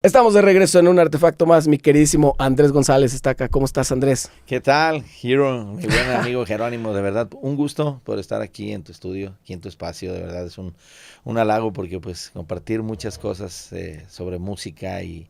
Estamos de regreso en un artefacto más. Mi queridísimo Andrés González está acá. ¿Cómo estás, Andrés? ¿Qué tal, Hero? Mi buen amigo Jerónimo, de verdad, un gusto por estar aquí en tu estudio, aquí en tu espacio, de verdad es un halago porque pues compartir muchas cosas sobre música y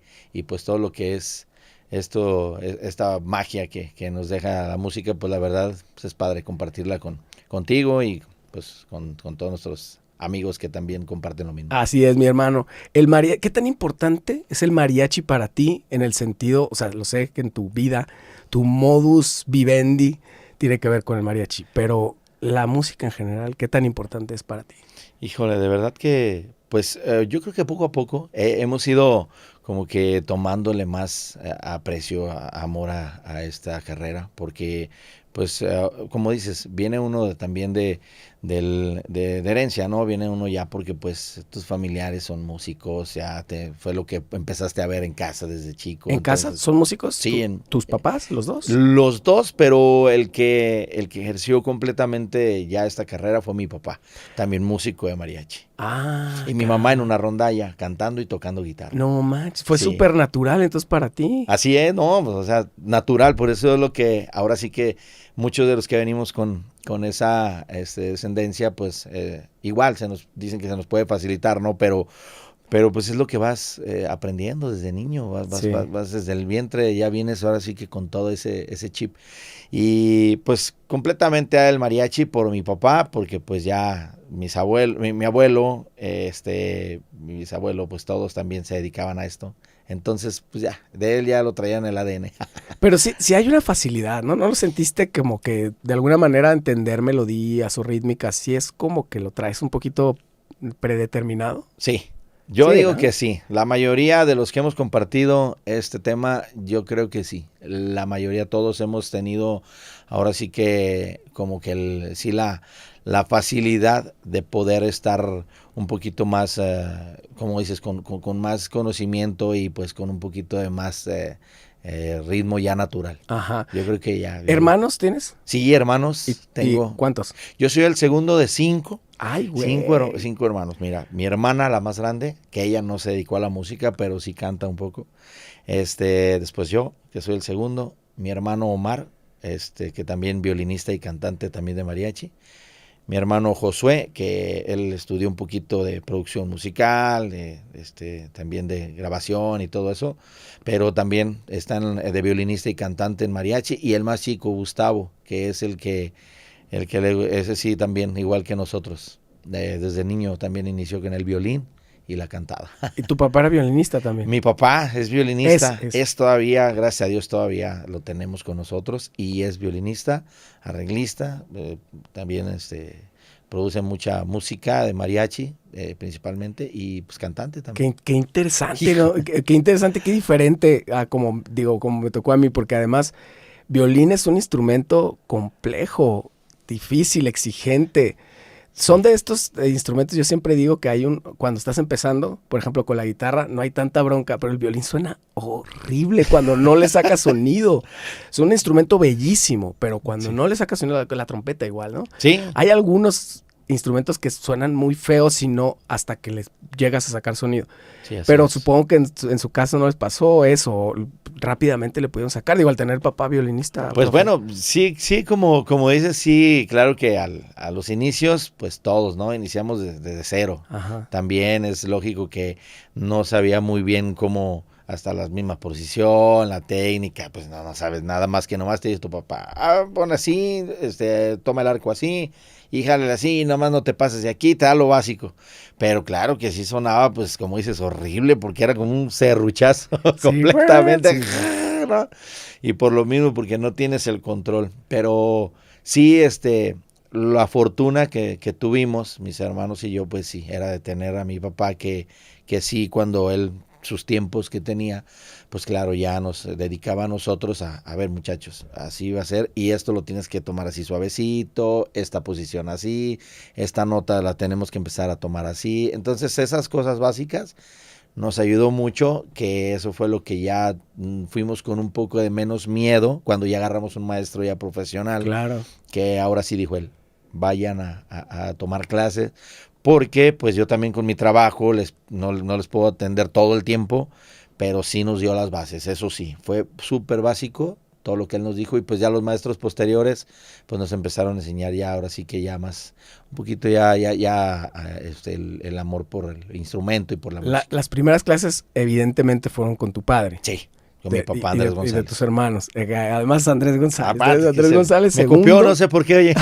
pues todo lo que es esta magia que nos deja la música, pues la verdad pues es padre compartirla contigo y pues con todos nuestros amigos que también comparten lo mismo. Así es, mi hermano. ¿Qué tan importante es el mariachi para ti en el sentido, o sea, lo sé que en tu vida, tu modus vivendi tiene que ver con el mariachi, pero la música en general, ¿qué tan importante es para ti? Híjole, de verdad que, pues yo creo que poco a poco hemos ido como que tomándole más aprecio, amor a esta carrera, porque pues como dices, viene uno también de herencia, ¿no? Viene uno ya porque pues tus familiares son músicos, ya fue lo que empezaste a ver en casa desde chico, ¿En casa entonces son músicos? sí, ¿Tus papás, los dos? los dos, pero el que ejerció completamente ya esta carrera fue mi papá, también músico de mariachi. Ah, Y mi mamá en caray. una rondalla, cantando y tocando guitarra. No manches, fue Sí. súper natural entonces para ti. Así es, no, pues, o sea, natural, por eso es lo que ahora sí que muchos de los que venimos con esa descendencia, pues igual se nos dicen que se nos puede facilitar, ¿no? Pero pues es lo que vas aprendiendo desde niño, Sí. vas desde el vientre, ya vienes ahora sí que con todo ese chip. Y pues completamente al mariachi por mi papá, porque pues ya mi abuelo, mi bisabuelo, pues todos también se dedicaban a esto. Entonces, pues ya, de él ya lo traían en el ADN. Pero sí hay una facilidad, ¿no? ¿No lo sentiste como que de alguna manera entender melodías o rítmicas? Sí es como que lo traes un poquito predeterminado. Sí, yo Sí, digo ¿no? que sí. La mayoría de los que hemos compartido este tema, yo creo que sí. La mayoría, todos hemos tenido, ahora sí que como que sí la facilidad de poder estar un poquito más, como dices, con más conocimiento y pues con un poquito de más ritmo ya natural. Ajá. Yo creo que ya. ¿Hermanos tienes? Sí, ¿Y, hermanos, y tengo. cuántos? Yo soy el segundo de cinco. Ay, Cinco, güey. cinco hermanos. Mira, mi hermana, la más grande, que ella no se dedicó a la música, pero sí canta un poco. Después yo, que soy el segundo. Mi hermano Omar, que también violinista y cantante también de mariachi. Mi hermano Josué, que él estudió un poquito de producción musical, también de grabación y todo eso, pero también están de violinista y cantante en mariachi. Y el más chico, Gustavo, que es ese sí también, igual que nosotros, desde niño también inició con el violín y la cantada. ¿Y tu papá era violinista también? Mi papá es violinista, Es. es todavía, gracias a Dios todavía lo tenemos con nosotros y es violinista, arreglista, también produce mucha música de mariachi principalmente y pues cantante también. Qué interesante, Hijo, ¿no? Qué interesante, qué diferente a como, digo, como me tocó a mí, porque además violín es un instrumento complejo, difícil, exigente. Son sí, de estos instrumentos, yo siempre digo que cuando estás empezando, por ejemplo, con la guitarra, no hay tanta bronca, pero el violín suena horrible cuando no le sacas sonido. Es un instrumento bellísimo, pero cuando sí, no le sacas sonido, la trompeta igual, ¿no? sí, Hay algunos instrumentos que suenan muy feos, sino hasta que les llegas a sacar sonido. sí, así Pero es. supongo que en su caso no les pasó eso, rápidamente le pudieron sacar. Digo, al tener papá violinista, Pues profe. bueno, sí, sí, como dices, sí, claro que a los inicios, pues todos, ¿no? Iniciamos desde cero. Ajá. También es lógico que no sabía muy bien cómo, hasta la misma posición, la técnica, pues no sabes nada más que nomás te dice tu papá, pon así, toma el arco así, y jálale así, nomás no te pases de aquí, te da lo básico. Pero claro que sí sonaba, pues como dices, horrible, porque era como un serruchazo Sí, completamente, sí, sí. ¿no? Y por lo mismo, porque no tienes el control. Pero sí, la fortuna que tuvimos, mis hermanos y yo, pues sí, era de tener a mi papá que sí, cuando él, sus tiempos que tenía, pues claro, ya nos dedicaba a nosotros a ver muchachos, así va a ser, y esto lo tienes que tomar así suavecito, esta posición así, esta nota la tenemos que empezar a tomar así. Entonces esas cosas básicas nos ayudó mucho, que eso fue lo que ya fuimos con un poco de menos miedo cuando ya agarramos un maestro ya profesional, Claro. que ahora sí dijo él, vayan a tomar clases, porque pues yo también con mi trabajo no les puedo atender todo el tiempo, pero sí nos dio las bases, eso sí, fue súper básico todo lo que él nos dijo, y pues ya los maestros posteriores pues nos empezaron a enseñar ya, ahora sí que ya más, un poquito el amor por el instrumento y por la música. Las primeras clases evidentemente fueron con tu padre. Sí, con mi papá Andrés González. Y de tus hermanos. Además Andrés González. Aparte, Andrés González me segundo. copió, no sé por qué, oye.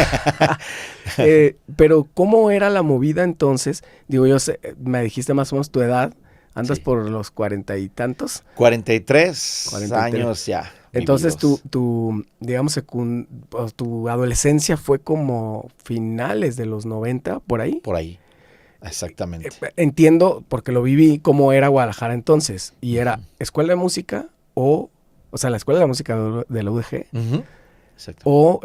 Pero ¿cómo era la movida entonces? Digo, yo sé, me dijiste más o menos tu edad. ¿Andas por los 40 y tantos? 43 años ya. Entonces digamos, tu adolescencia fue como finales de los 90, ¿por ahí? Por ahí, exactamente. Entiendo, porque lo viví, cómo era Guadalajara entonces. Y era escuela de música o sea, la escuela de música de la UDG. Exacto. O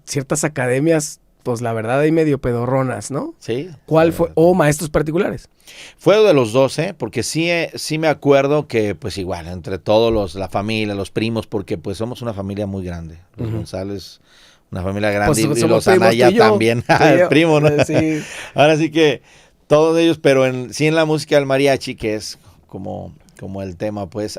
ciertas academias, pues la verdad hay medio pedorronas, ¿no? Sí. ¿Cuál fue? O maestros particulares. Fue de los dos, porque sí me acuerdo que pues igual, entre todos la familia, los primos, porque pues somos una familia muy grande. Los González, una familia grande, pues y los Anaya también, el primo, ¿no? Sí. Ahora sí que todos ellos, pero sí en la música del mariachi, que es como el tema, pues,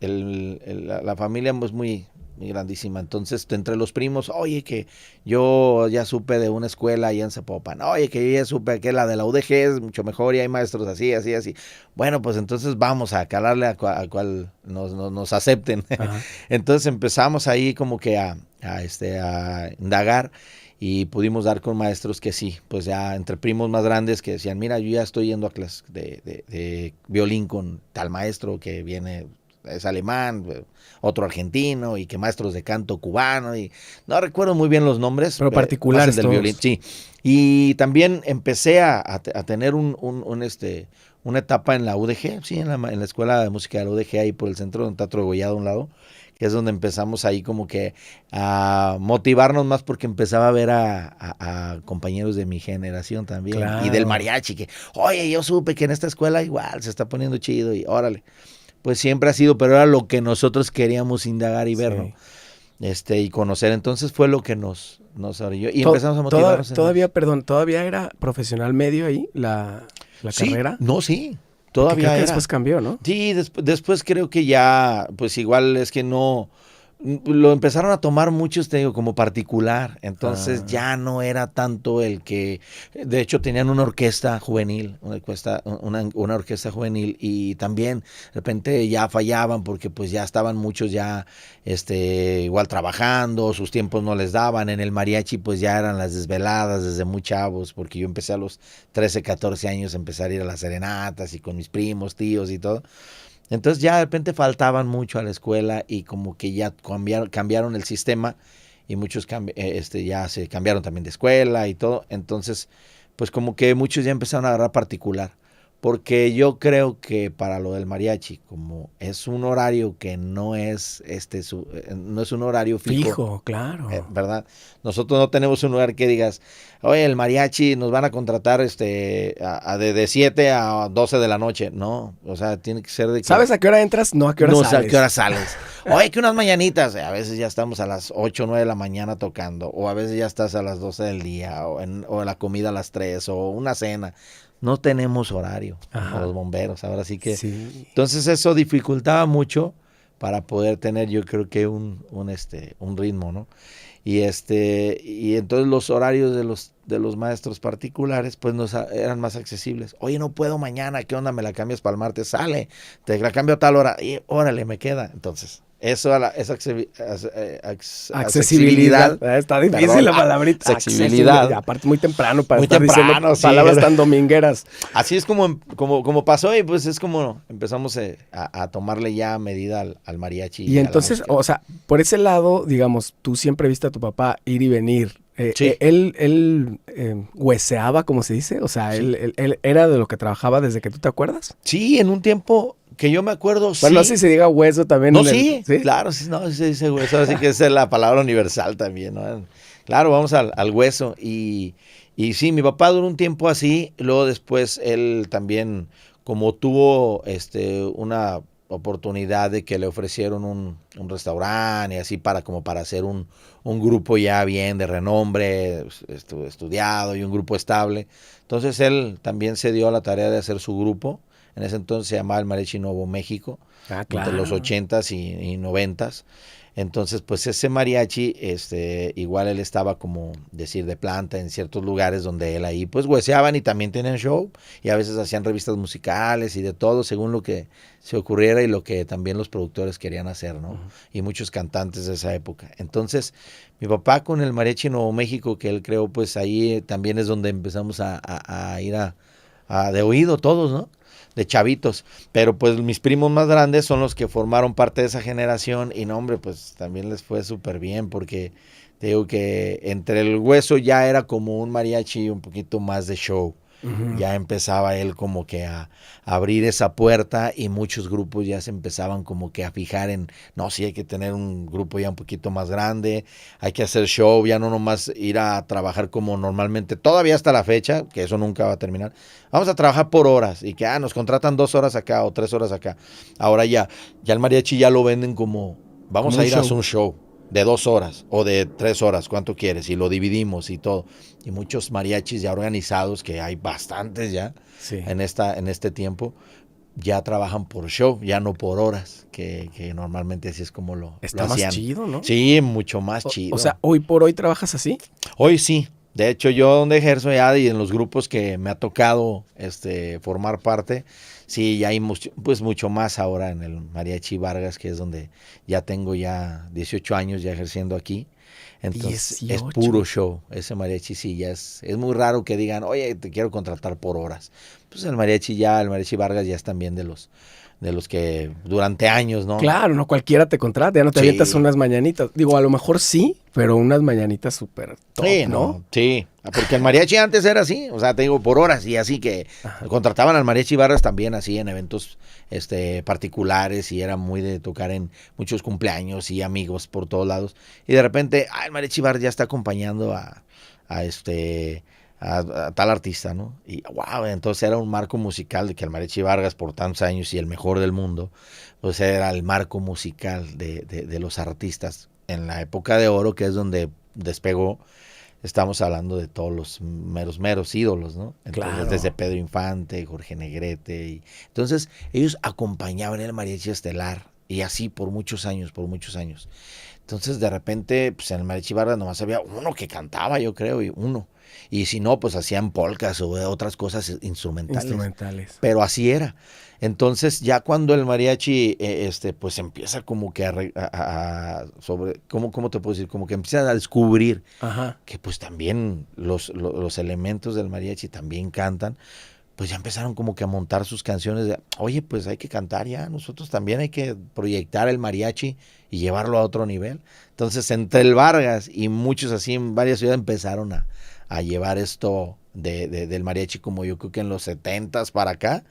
la familia es muy grandísima. Entonces, entre los primos, oye, que yo ya supe de una escuela allá en Zapopan, oye, que yo ya supe que la de la UDG es mucho mejor y hay maestros así. Bueno, pues entonces vamos a calarle a cual nos acepten. Entonces empezamos ahí como que a indagar, y pudimos dar con maestros que sí, pues ya entre primos más grandes que decían, mira, yo ya estoy yendo a clases de violín con tal maestro que viene, es alemán, otro argentino, y que maestros de canto cubano, y no recuerdo muy bien los nombres, pero particulares del violín, sí. Y también empecé a tener una etapa en la UDG, sí, en la escuela de música de la UDG, ahí por el centro de un Teatro de Gollado a un lado, que es donde empezamos ahí como que a motivarnos más, porque empezaba a ver a compañeros de mi generación también, claro, y del mariachi, que, oye, yo supe que en esta escuela igual se está poniendo chido, y órale. Pues siempre ha sido, pero era lo que nosotros queríamos indagar y ver, ¿no? Y conocer. Entonces fue lo que nos orilló, y empezamos a motivarnos. ¿Todavía era profesional medio ahí la carrera? No, sí. Todavía creo que era. Después cambió, ¿no? Sí, después creo que ya, pues igual es que no, lo empezaron a tomar muchos, te digo, como particular. Entonces ya no era tanto el que, de hecho tenían una orquesta juvenil, una orquesta juvenil, y también de repente ya fallaban porque pues ya estaban muchos ya igual trabajando, sus tiempos no les daban. En el mariachi pues ya eran las desveladas desde muy chavos, porque yo empecé a los 13, 14 años a empezar a ir a las serenatas y con mis primos, tíos y todo. Entonces ya de repente faltaban mucho a la escuela, y como que ya cambiaron el sistema, y muchos ya se cambiaron también de escuela y todo. Entonces, pues como que muchos ya empezaron a agarrar particular, porque yo creo que para lo del mariachi, como es un horario que no es no es un horario fijo, claro, ¿verdad? Nosotros no tenemos un lugar que digas, oye, el mariachi nos van a contratar de 7 a 12 de la noche. No, o sea, tiene que ser de que... ¿Sabes a qué hora entras? No, a qué hora sales. No, a qué hora sales. Oye, que unas mañanitas, a veces ya estamos a las 8 o 9 de la mañana tocando, o a veces ya estás a las 12 del día, o la comida a las 3, o una cena. No tenemos horario, a los bomberos, ahora sí que... Sí. Entonces eso dificultaba mucho para poder tener, yo creo que un ritmo, ¿no? Y entonces los horarios de los maestros particulares pues eran más accesibles. Oye, no puedo mañana, ¿qué onda? ¿Me la cambias para el martes? Sale, te la cambio a tal hora, y órale, me queda. Entonces, esa accesibilidad. Está difícil la palabrita. Accesibilidad. Aparte muy temprano para muy estar temprano, diciendo palabras tan domingueras. Así es como pasó, y pues es como empezamos a tomarle ya medida al mariachi. Y entonces, o sea, por ese lado, digamos, tú siempre viste a tu papá ir y venir. Sí. Él hueseaba, como se dice. O sea, sí. él era de lo que trabajaba desde que tú te acuerdas. Sí, en un tiempo que yo me acuerdo, bueno, no sé si se diga hueso también. No, sí, claro, sí, no, se dice hueso, así que esa es la palabra universal también, ¿no? Claro, vamos al hueso. Y sí, mi papá duró un tiempo así, luego después él también, como tuvo una oportunidad de que le ofrecieron un restaurante y así para hacer un grupo ya bien de renombre, estudiado, y un grupo estable. Entonces él también se dio a la tarea de hacer su grupo, En ese entonces se llamaba el Mariachi Nuevo México, entre los 80s y 90s. Entonces, pues ese mariachi, igual él estaba como decir de planta en ciertos lugares donde él ahí pues hueseaban y también tenían show y a veces hacían revistas musicales y de todo según lo que se ocurriera y lo que también los productores querían hacer, ¿no? Y muchos cantantes de esa época. Entonces, mi papá con el Mariachi Nuevo México, que él creó, pues ahí también es donde empezamos a ir de oído todos, ¿no? De chavitos, pero pues mis primos más grandes son los que formaron parte de esa generación y no, hombre, pues también les fue súper bien porque te digo que entre el hueso ya era como un mariachi un poquito más de show. Ya empezaba él como que a abrir esa puerta y muchos grupos ya se empezaban como que a fijar en, no, sí hay que tener un grupo ya un poquito más grande, hay que hacer show, ya no nomás ir a trabajar como normalmente, todavía hasta la fecha, que eso nunca va a terminar, vamos a trabajar por horas y que nos contratan 2 horas acá o 3 horas acá. Ahora ya el mariachi ya lo venden como, vamos a ir a hacer un show de 2 horas o de 3 horas, ¿cuánto quieres? Y lo dividimos y todo. Y muchos mariachis ya organizados, que hay bastantes ya en este tiempo, ya trabajan por show, ya no por horas, que normalmente así es como lo hacían. Está más chido, ¿no? Sí, mucho más chido. O sea, ¿hoy por hoy trabajas así? Hoy sí. De hecho, yo donde ejerzo ya y en los grupos que me ha tocado formar parte, sí, ya hay pues mucho más ahora en el Mariachi Vargas, que es donde ya tengo ya 18 años ya ejerciendo aquí. Entonces 18. es puro show. Ese mariachi sí ya es muy raro que digan, oye, te quiero contratar por horas. Pues el Mariachi Vargas ya es también de los que durante años, ¿no? Claro, no cualquiera te contrata, ya no te avientas unas mañanitas. Digo, a lo mejor sí, pero unas mañanitas súper top, sí, ¿no? Sí, porque el mariachi antes era así, o sea, te digo, por horas y así que contrataban al Mariachi Vargas también así en eventos particulares y era muy de tocar en muchos cumpleaños y amigos por todos lados. Y de repente, el Mariachi Vargas ya está acompañando a tal artista, ¿no? Y wow, entonces era un marco musical de que el Mariachi Vargas por tantos años y el mejor del mundo, pues era el marco musical de los artistas. En la época de oro, que es donde despegó, estamos hablando de todos los meros ídolos, ¿no? Entonces, claro. Desde Pedro Infante, Jorge Negrete. Entonces, ellos acompañaban el mariachi estelar y así por muchos años. Entonces, de repente, pues en el Mariachi Vargas nomás había uno que cantaba, yo creo, y uno. Y si no, pues hacían polcas o otras cosas instrumentales. Pero así era. Entonces, ya cuando el mariachi, pues empieza como que sobre, ¿cómo te puedo decir? Como que empieza a descubrir que pues también los elementos del mariachi también cantan. Pues ya empezaron como que a montar sus canciones de, oye, pues hay que cantar ya, nosotros también hay que proyectar el mariachi y llevarlo a otro nivel. Entonces, entre el Vargas y muchos así en varias ciudades empezaron a llevar esto del mariachi, como yo creo que en los 70s para acá,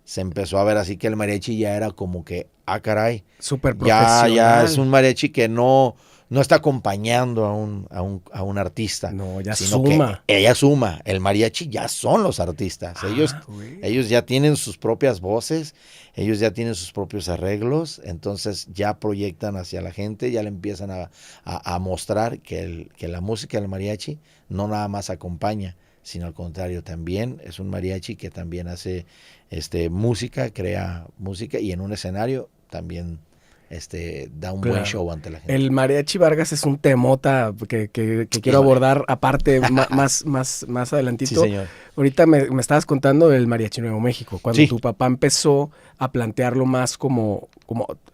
se empezó a ver así que el mariachi ya era como que, caray, súper profesional. Ya es un mariachi que no está acompañando a un artista. No, ya sino suma. Que ella suma. El mariachi ya son los artistas. Ellos ya tienen sus propias voces, ellos ya tienen sus propios arreglos, entonces ya proyectan hacia la gente, ya le empiezan a mostrar que la música del mariachi no nada más acompaña, sino al contrario, también es un mariachi que también hace música, crea música y en un escenario también da un buen show ante la gente. El Mariachi Vargas es un temota que quiero abordar aparte más adelantito. Sí, señor. Ahorita me estabas contando del Mariachi Nuevo México, cuando tu papá empezó a plantearlo más como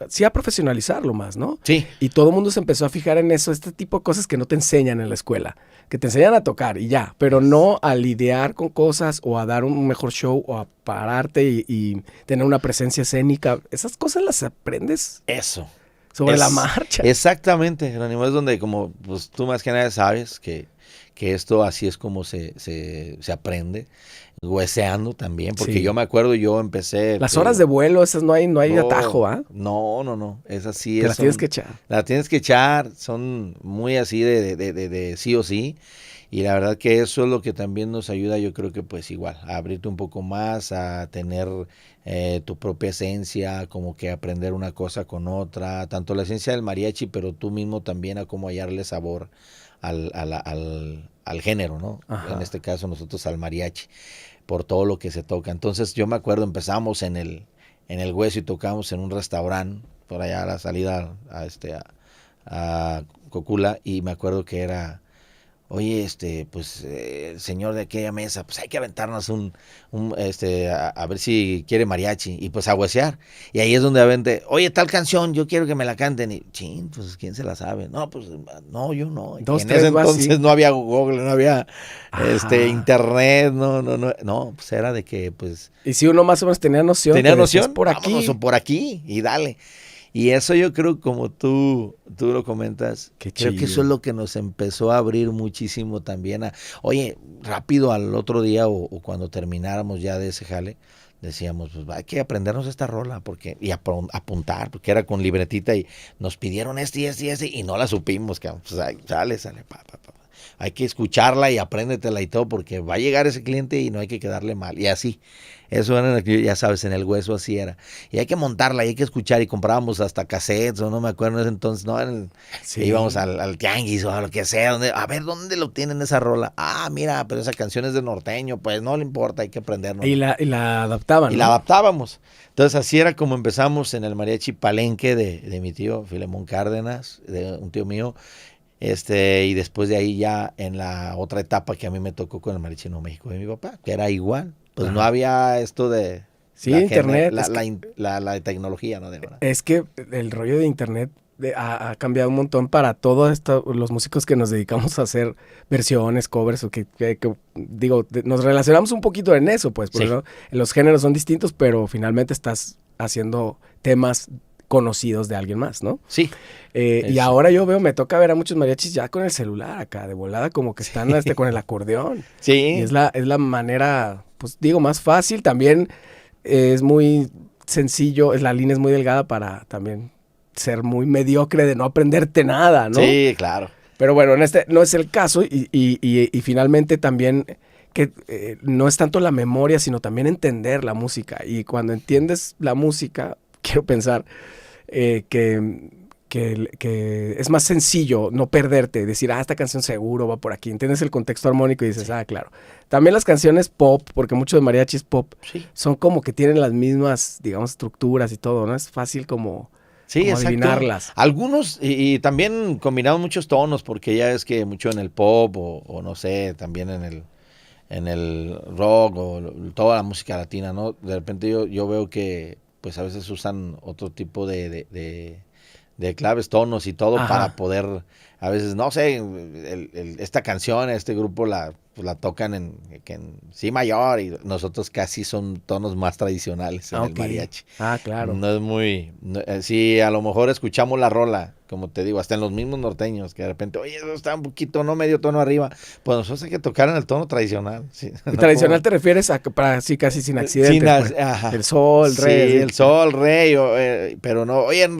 sí, a profesionalizarlo más, ¿no? Sí. Y todo el mundo se empezó a fijar en eso, este tipo de cosas que no te enseñan en la escuela, que te enseñan a tocar y ya, pero no a lidiar con cosas o a dar un mejor show o a pararte y tener una presencia escénica. Esas cosas las aprendes. Eso. Sobre la marcha. Exactamente, Jerónimo, es donde como pues tú más que nada sabes que esto así es como se aprende, hueseando también, porque yo me acuerdo, yo empecé... Las horas de vuelo, esas no hay atajo, ¿ah? No, esas sí. Las tienes que echar. Las tienes que echar, son muy así de sí o sí, y la verdad que eso es lo que también nos ayuda, yo creo que pues igual, a abrirte un poco más, a tener tu propia esencia, como que aprender una cosa con otra, tanto la esencia del mariachi, pero tú mismo también a cómo hallarle sabor al género, ¿no? En este caso nosotros al mariachi. por todo lo que se toca. Entonces yo me acuerdo, empezamos en el Hueso y tocamos en un restaurante por allá a la salida a Cocula, y me acuerdo que era, oye, pues el señor de aquella mesa, pues hay que aventarnos a ver si quiere mariachi, y pues a huesear. Y ahí es donde avente, oye, tal canción, yo quiero que me la canten. Y, chin, pues ¿quién se la sabe? No, pues no, yo no. Dos, en tres, ese vas, entonces sí. no había Google, no había Ajá. internet, no, pues era de que, pues, Y si uno más o menos tenía noción, tenía te decías, noción, por vámonos aquí. o por aquí, y dale. Y eso yo creo, como tú lo comentas, Qué creo que eso chido. es lo que nos empezó a abrir muchísimo también oye, rápido al otro día o cuando termináramos ya de ese jale, decíamos, pues hay que aprendernos esta rola apuntar, porque era con libretita y nos pidieron y no la supimos, cabrón. Pues sale, hay que escucharla y apréndetela y todo, porque va a llegar ese cliente y no hay que quedarle mal. Y así, eso era, ya sabes, en el Hueso así era. Y hay que montarla, y hay que escuchar, y comprábamos hasta cassettes, o no me acuerdo en ese entonces, no, Sí. íbamos al tianguis o a lo que sea, a ver dónde lo tienen esa rola. Ah, mira, pero esa canción es de norteño, pues no le importa, hay que aprendernos. Y la adaptaban, Y ¿no? la adaptábamos. Entonces así era como empezamos en el mariachi Palenque de mi tío Filemón Cárdenas, de un tío mío. Y después de ahí ya en la otra etapa que a mí me tocó con el mariachi Nuevo México de mi papá, que era igual. Pues no Ajá. había esto de Sí, internet. la tecnología, ¿no? Es que el rollo de internet ha cambiado un montón para todos los músicos que nos dedicamos a hacer versiones, covers, o digo, nos relacionamos un poquito en eso, pues, porque Sí. los géneros son distintos, pero finalmente estás haciendo temas conocidos de alguien más, ¿no? Sí. Y ahora me toca ver a muchos mariachis ya con el celular acá, de volada, como que están con el acordeón. Sí. Y es la manera, pues digo, más fácil. También es muy sencillo, la línea es muy delgada para también ser muy mediocre de no aprenderte nada, ¿no? Sí, claro. Pero bueno, en este no es el caso, y finalmente también que no es tanto la memoria, sino también entender la música. Y cuando entiendes la música, quiero pensar que es más sencillo no perderte, decir, esta canción seguro va por aquí. Entiendes el contexto armónico y dices, Sí. claro. También las canciones pop, porque mucho de mariachi es pop, Sí. son como que tienen las mismas, digamos, estructuras y todo, ¿no? Es fácil como adivinarlas. Algunos, y también combinamos muchos tonos, porque ya es que mucho en el pop, o no sé, también en el rock, o toda la música latina, ¿no? De repente yo veo que pues a veces usan otro tipo de claves, tonos y todo. Ajá. Para poder, a veces, no sé, esta canción, este grupo la tocan en si mayor, y nosotros casi son tonos más tradicionales en el mariachi. Claro. No es muy, sí, a lo mejor escuchamos la rola, como te digo, hasta en los mismos norteños, que de repente, oye, eso está un poquito, no medio tono arriba, pues nosotros hay que tocar en el tono tradicional. Sí, ¿Y no tradicional como, te refieres a para así casi sin accidentes? ajá. El sol, el re. Sí, el sol, re, pero no, oye, en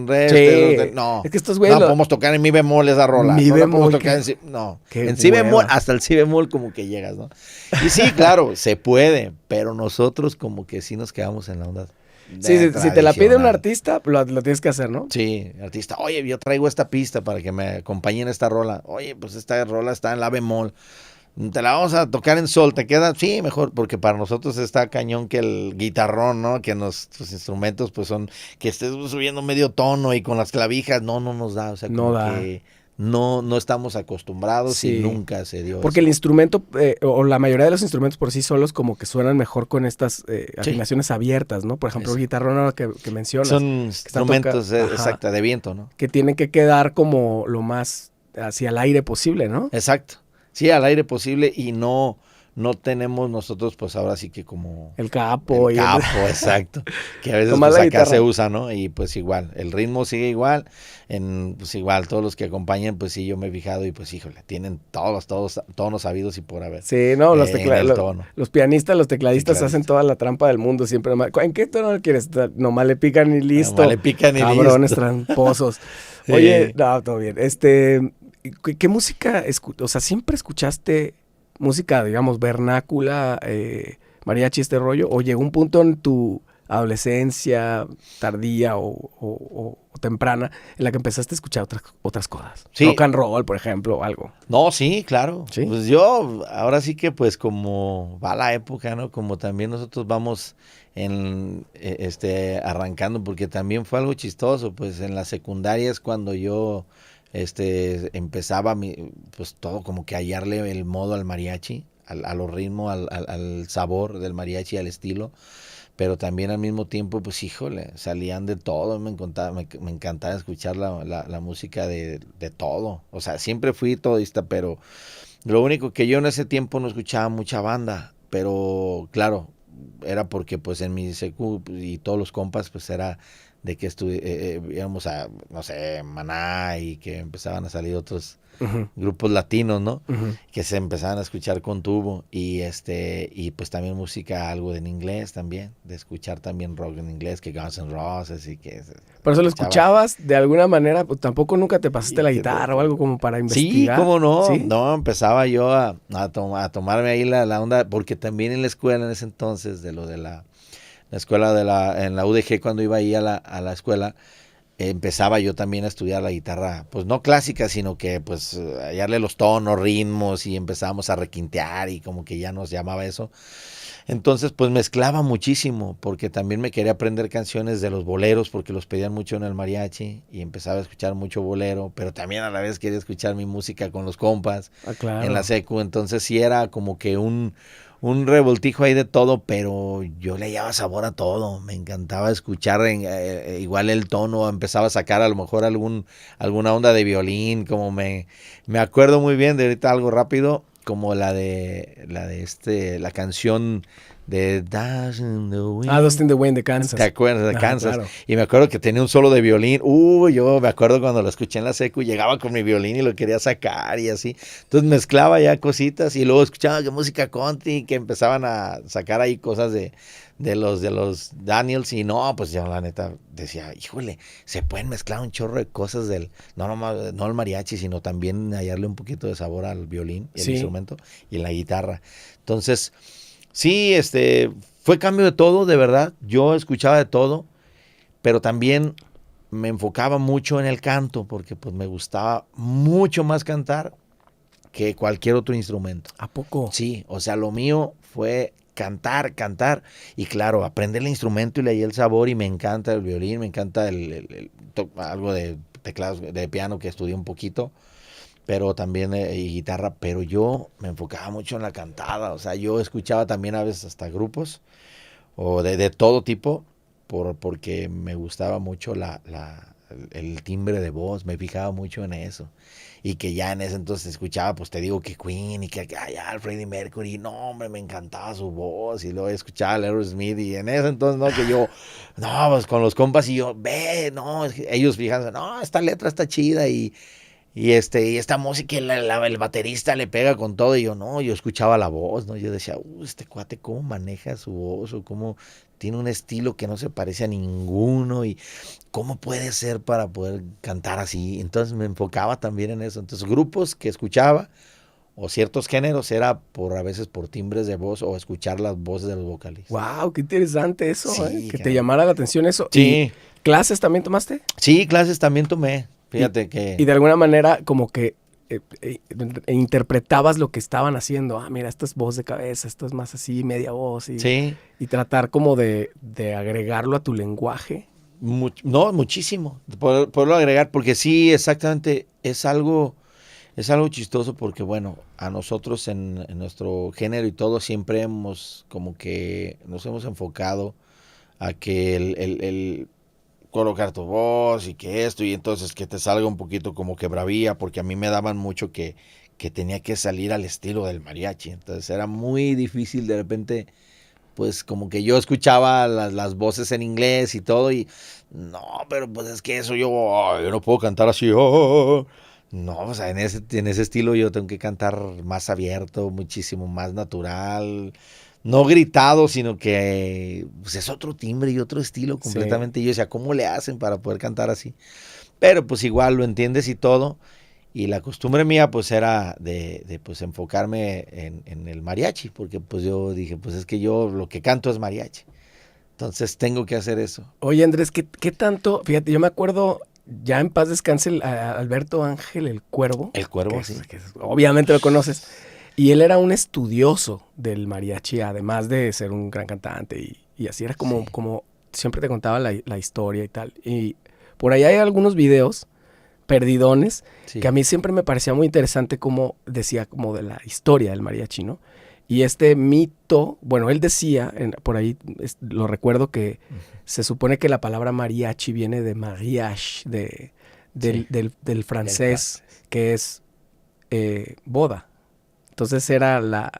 re, Sí. no. Es que estos güeyes no podemos tocar en mi bemol esa rola. Mi no la bemol, podemos tocar en si, no. En si hueva. bemol, hasta el si bemol como que llegas, ¿no? Y sí, claro, se puede, pero nosotros como que sí nos quedamos en la onda. Sí, si te la pide un artista, lo tienes que hacer, ¿no? Sí, artista, oye, yo traigo esta pista para que me acompañe en esta rola. Oye, pues esta rola está en la bemol. Te la vamos a tocar en sol, ¿te queda? Sí, mejor, porque para nosotros está cañón que el guitarrón, ¿no? Que sus instrumentos pues son, que estés subiendo medio tono y con las clavijas, no nos da, o sea, como que no estamos acostumbrados, y nunca se dio porque eso. el instrumento, o la mayoría de los instrumentos por sí solos, como que suenan mejor con estas afinaciones abiertas, ¿no? Por ejemplo, el guitarrón que mencionas. Son instrumentos, exacto, de viento, ¿no? Que tienen que quedar como lo más hacia el aire posible, ¿no? Exacto. Sí, al aire posible, y no tenemos nosotros, pues ahora sí que como... El capo. Exacto. Que a veces pues acá se usa, ¿no? Y pues igual, el ritmo sigue igual, pues igual, todos los que acompañan, pues sí, yo me he fijado, y pues híjole, tienen todos tonos habidos y por haber. Sí, no, los pianistas, los tecladistas hacen toda la trampa del mundo siempre. ¿En qué tono lo quieres? Nomás le pican y listo. Nomás le pican y Cabrones listo. tramposos. Oye, no, todo bien. ¿Qué música, o sea, siempre escuchaste música, digamos, vernácula, mariachi, este rollo? ¿O llegó un punto en tu adolescencia tardía o temprana en la que empezaste a escuchar otras cosas? Sí. Rock and roll, por ejemplo, o algo. No, sí, claro. ¿Sí? Pues yo, ahora sí que pues como va la época, ¿no? Como también nosotros vamos arrancando, porque también fue algo chistoso, pues en la secundaria es cuando yo empezaba pues todo como que hallarle el modo al mariachi, a los ritmos, al sabor del mariachi, al estilo. Pero también al mismo tiempo, pues híjole, salían de todo, me encantaba escuchar la música de todo. O sea, siempre fui todista, pero lo único que yo en ese tiempo no escuchaba mucha banda, pero claro, era porque pues en mi secu y todos los compas pues era de que íbamos a, no sé, Maná y que empezaban a salir otros grupos latinos, ¿no? Que se empezaban a escuchar con tubo y pues también música algo en inglés también, de escuchar también rock en inglés, que Guns N' Roses y que ¿Por eso lo escuchabas de alguna manera? Pues, ¿tampoco nunca te pasaste la que guitarra o algo como para Sí, investigar? cómo no. ¿Sí? No, empezaba yo a tomarme ahí la onda, porque también en la escuela en ese entonces, de la escuela en la UDG, cuando iba ahí a la escuela, empezaba yo también a estudiar la guitarra, pues no clásica, sino que pues hallarle los tonos, ritmos, y empezábamos a requintear y como que ya nos llamaba eso. Entonces pues mezclaba muchísimo, porque también me quería aprender canciones de los boleros, porque los pedían mucho en el mariachi, y empezaba a escuchar mucho bolero, pero también a la vez quería escuchar mi música con los compas Claro. en la secu. Entonces sí era como que un revoltijo ahí de todo, pero yo le hallaba sabor a todo. Me encantaba escuchar igual el tono, empezaba a sacar a lo mejor alguna onda de violín, como me acuerdo muy bien de ahorita algo rápido, como la canción de Dust in the Wind. Dust in the Wind de Kansas. ¿Te acuerdas de Kansas? Claro. Y me acuerdo que tenía un solo de violín. Yo me acuerdo cuando lo escuché en la secu, llegaba con mi violín y lo quería sacar y así. Entonces mezclaba ya cositas y luego escuchaba que música country, que empezaban a sacar ahí cosas de los Daniels. Y no, pues yo la neta decía, híjole, se pueden mezclar un chorro de cosas no el mariachi, sino también hallarle un poquito de sabor al violín y al instrumento y la guitarra. Entonces, sí, fue cambio de todo, de verdad. Yo escuchaba de todo, pero también me enfocaba mucho en el canto, porque pues me gustaba mucho más cantar que cualquier otro instrumento. ¿A poco? Sí, o sea, lo mío fue cantar, y claro, aprender el instrumento y le hallé el sabor, y me encanta el violín, me encanta algo de teclados, de piano que estudié un poquito, pero también y guitarra, pero yo me enfocaba mucho en la cantada. O sea, yo escuchaba también a veces hasta grupos o de todo tipo, porque me gustaba mucho el timbre de voz, me fijaba mucho en eso. Y que ya en ese entonces escuchaba, pues te digo que Queen y que allá Freddie Mercury, no hombre, me encantaba su voz. Y luego escuchaba a Aerosmith, y en ese entonces, no, que yo, no, pues con los compas, y yo, no, ellos fijándose, no, esta letra está chida, y esta música, el baterista le pega con todo, y yo escuchaba la voz, ¿no? Yo decía, este cuate cómo maneja su voz, o cómo tiene un estilo que no se parece a ninguno, y cómo puede ser para poder cantar así. Entonces me enfocaba también en eso. Entonces grupos que escuchaba, o ciertos géneros, era a veces por timbres de voz, o escuchar las voces de los vocalistas. Wow, qué interesante eso, Sí, que te llamara la atención eso. Sí. ¿Y clases también tomaste? Sí, clases también tomé. Fíjate que... Y de alguna manera como que interpretabas lo que estaban haciendo. Mira, esto es voz de cabeza, esto es más así, media voz. Sí. Y tratar como de agregarlo a tu lenguaje. No, muchísimo. Poderlo agregar, porque sí, exactamente, es algo chistoso, porque bueno, a nosotros en nuestro género y todo, siempre nos hemos enfocado a que el colocar tu voz y que esto, y entonces que te salga un poquito como que bravía, porque a mí me daban mucho que tenía que salir al estilo del mariachi. Entonces era muy difícil de repente, pues como que yo escuchaba las voces en inglés y todo, y no, pero pues es que eso yo no puedo cantar así. No, o sea, en ese estilo yo tengo que cantar más abierto, muchísimo más natural. No gritado, sino que pues es otro timbre y otro estilo completamente. Sí. Yo decía, ¿cómo le hacen para poder cantar así? Pero pues igual lo entiendes y todo. Y la costumbre mía pues era de pues enfocarme en el mariachi, porque pues yo dije, pues es que yo lo que canto es mariachi. Entonces tengo que hacer eso. Oye, Andrés, ¿qué tanto? Fíjate, yo me acuerdo, ya en paz descanse, Alberto Ángel, el Cuervo. El Cuervo, que sí. obviamente lo conoces. Y él era un estudioso del mariachi, además de ser un gran cantante. Y así era como, Sí. como siempre te contaba la historia y tal. Y por ahí hay algunos videos perdidones Sí. que a mí siempre me parecía muy interesante como decía como de la historia del mariachi, ¿no? Y este mito, bueno, él decía, por ahí lo recuerdo que se supone que la palabra mariachi viene de mariage, Sí. del francés, que es boda. Entonces era la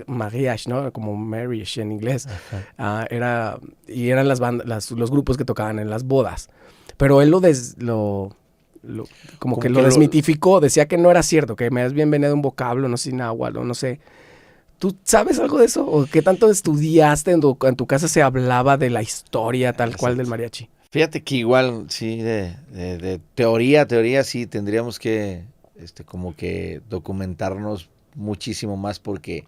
mariage, ¿no? Como marriage en inglés. Ajá. Y eran las bandas, los grupos que tocaban en las bodas. Pero él como que lo desmitificó, decía que no era cierto, que más bien venía de un vocablo, no sé, náhuatl o no sé. ¿Tú sabes algo de eso? ¿O qué tanto estudiaste? ¿En tu casa se hablaba de la historia tal cual del mariachi? Fíjate que igual, sí, de teoría, sí, tendríamos que, como que documentarnos muchísimo más porque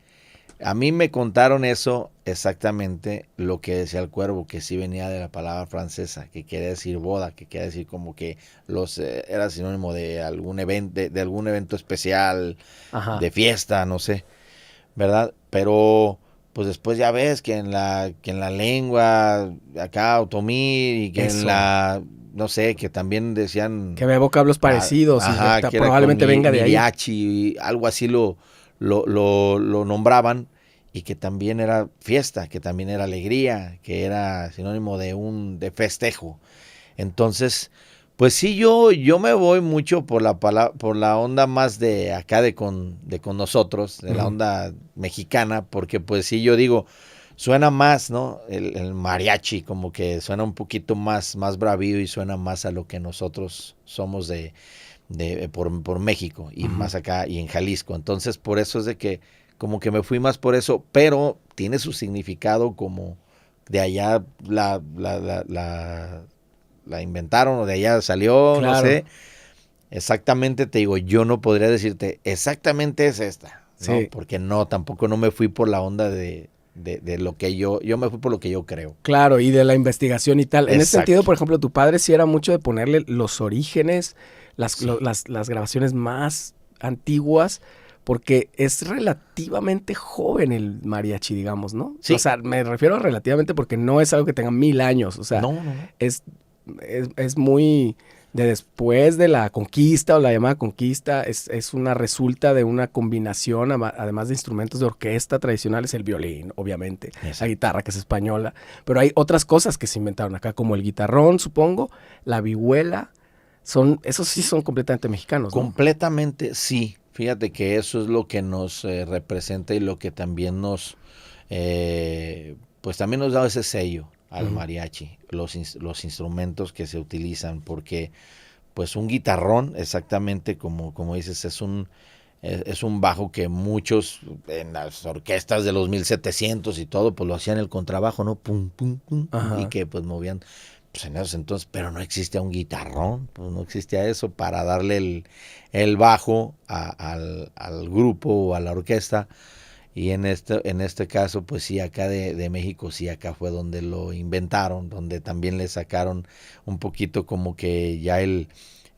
a mí me contaron eso exactamente lo que decía el Cuervo, que sí venía de la palabra francesa, que quiere decir boda, que quiere decir como que era sinónimo de algún evento, de algún evento especial, Ajá. de fiesta, no sé, ¿verdad? Pero pues después ya ves que en la lengua acá otomí y que en Eso. la no sé, que también decían Que ve vocablos parecidos y ajá, que era con probablemente venga de ahí. miriachi, algo así lo nombraban y que también era fiesta, que también era alegría, que era sinónimo de festejo. Entonces, pues sí, yo me voy mucho por la onda más de acá de con nosotros, de la onda mexicana, porque pues sí, yo digo, suena más, ¿no? El mariachi, como que suena un poquito más bravío y suena más a lo que nosotros somos por México y más acá y en Jalisco. Entonces, por eso es de que como que me fui más por eso, pero tiene su significado como de allá la inventaron o de allá salió, no Claro. sé. Exactamente te digo, yo no podría decirte exactamente es esta, ¿no? Sí. Porque no, tampoco no me fui por la onda de lo que yo me fui por lo que yo creo. Claro, y de la investigación y tal. En ese sentido, Exacto. por ejemplo, tu padre sí era mucho de ponerle los orígenes, Sí. las grabaciones más antiguas, porque es relativamente joven el mariachi, digamos, ¿no? Sí. O sea, me refiero a relativamente porque no es algo que tenga 1000 años, o sea, No. es muy de después de la conquista o la llamada conquista, es una resulta de una combinación, además de instrumentos de orquesta tradicionales, el violín, obviamente, Exacto. la guitarra, que es española, pero hay otras cosas que se inventaron acá, como el guitarrón, supongo, la vihuela, esos sí son completamente mexicanos, ¿no? Completamente sí. Fíjate que eso es lo que nos representa y lo que también pues también nos da ese sello al mariachi, los instrumentos que se utilizan, porque pues un guitarrón, exactamente como dices, es un bajo que muchos en las orquestas de los 1700 y todo, pues lo hacían el contrabajo, ¿no? Pum, pum, pum, y que pues movían, pues en esos entonces, pero no existía un guitarrón, pues no existía eso para darle el bajo al grupo o a la orquesta. Y en este caso, pues sí, acá de México, sí, acá fue donde lo inventaron, donde también le sacaron un poquito como que ya el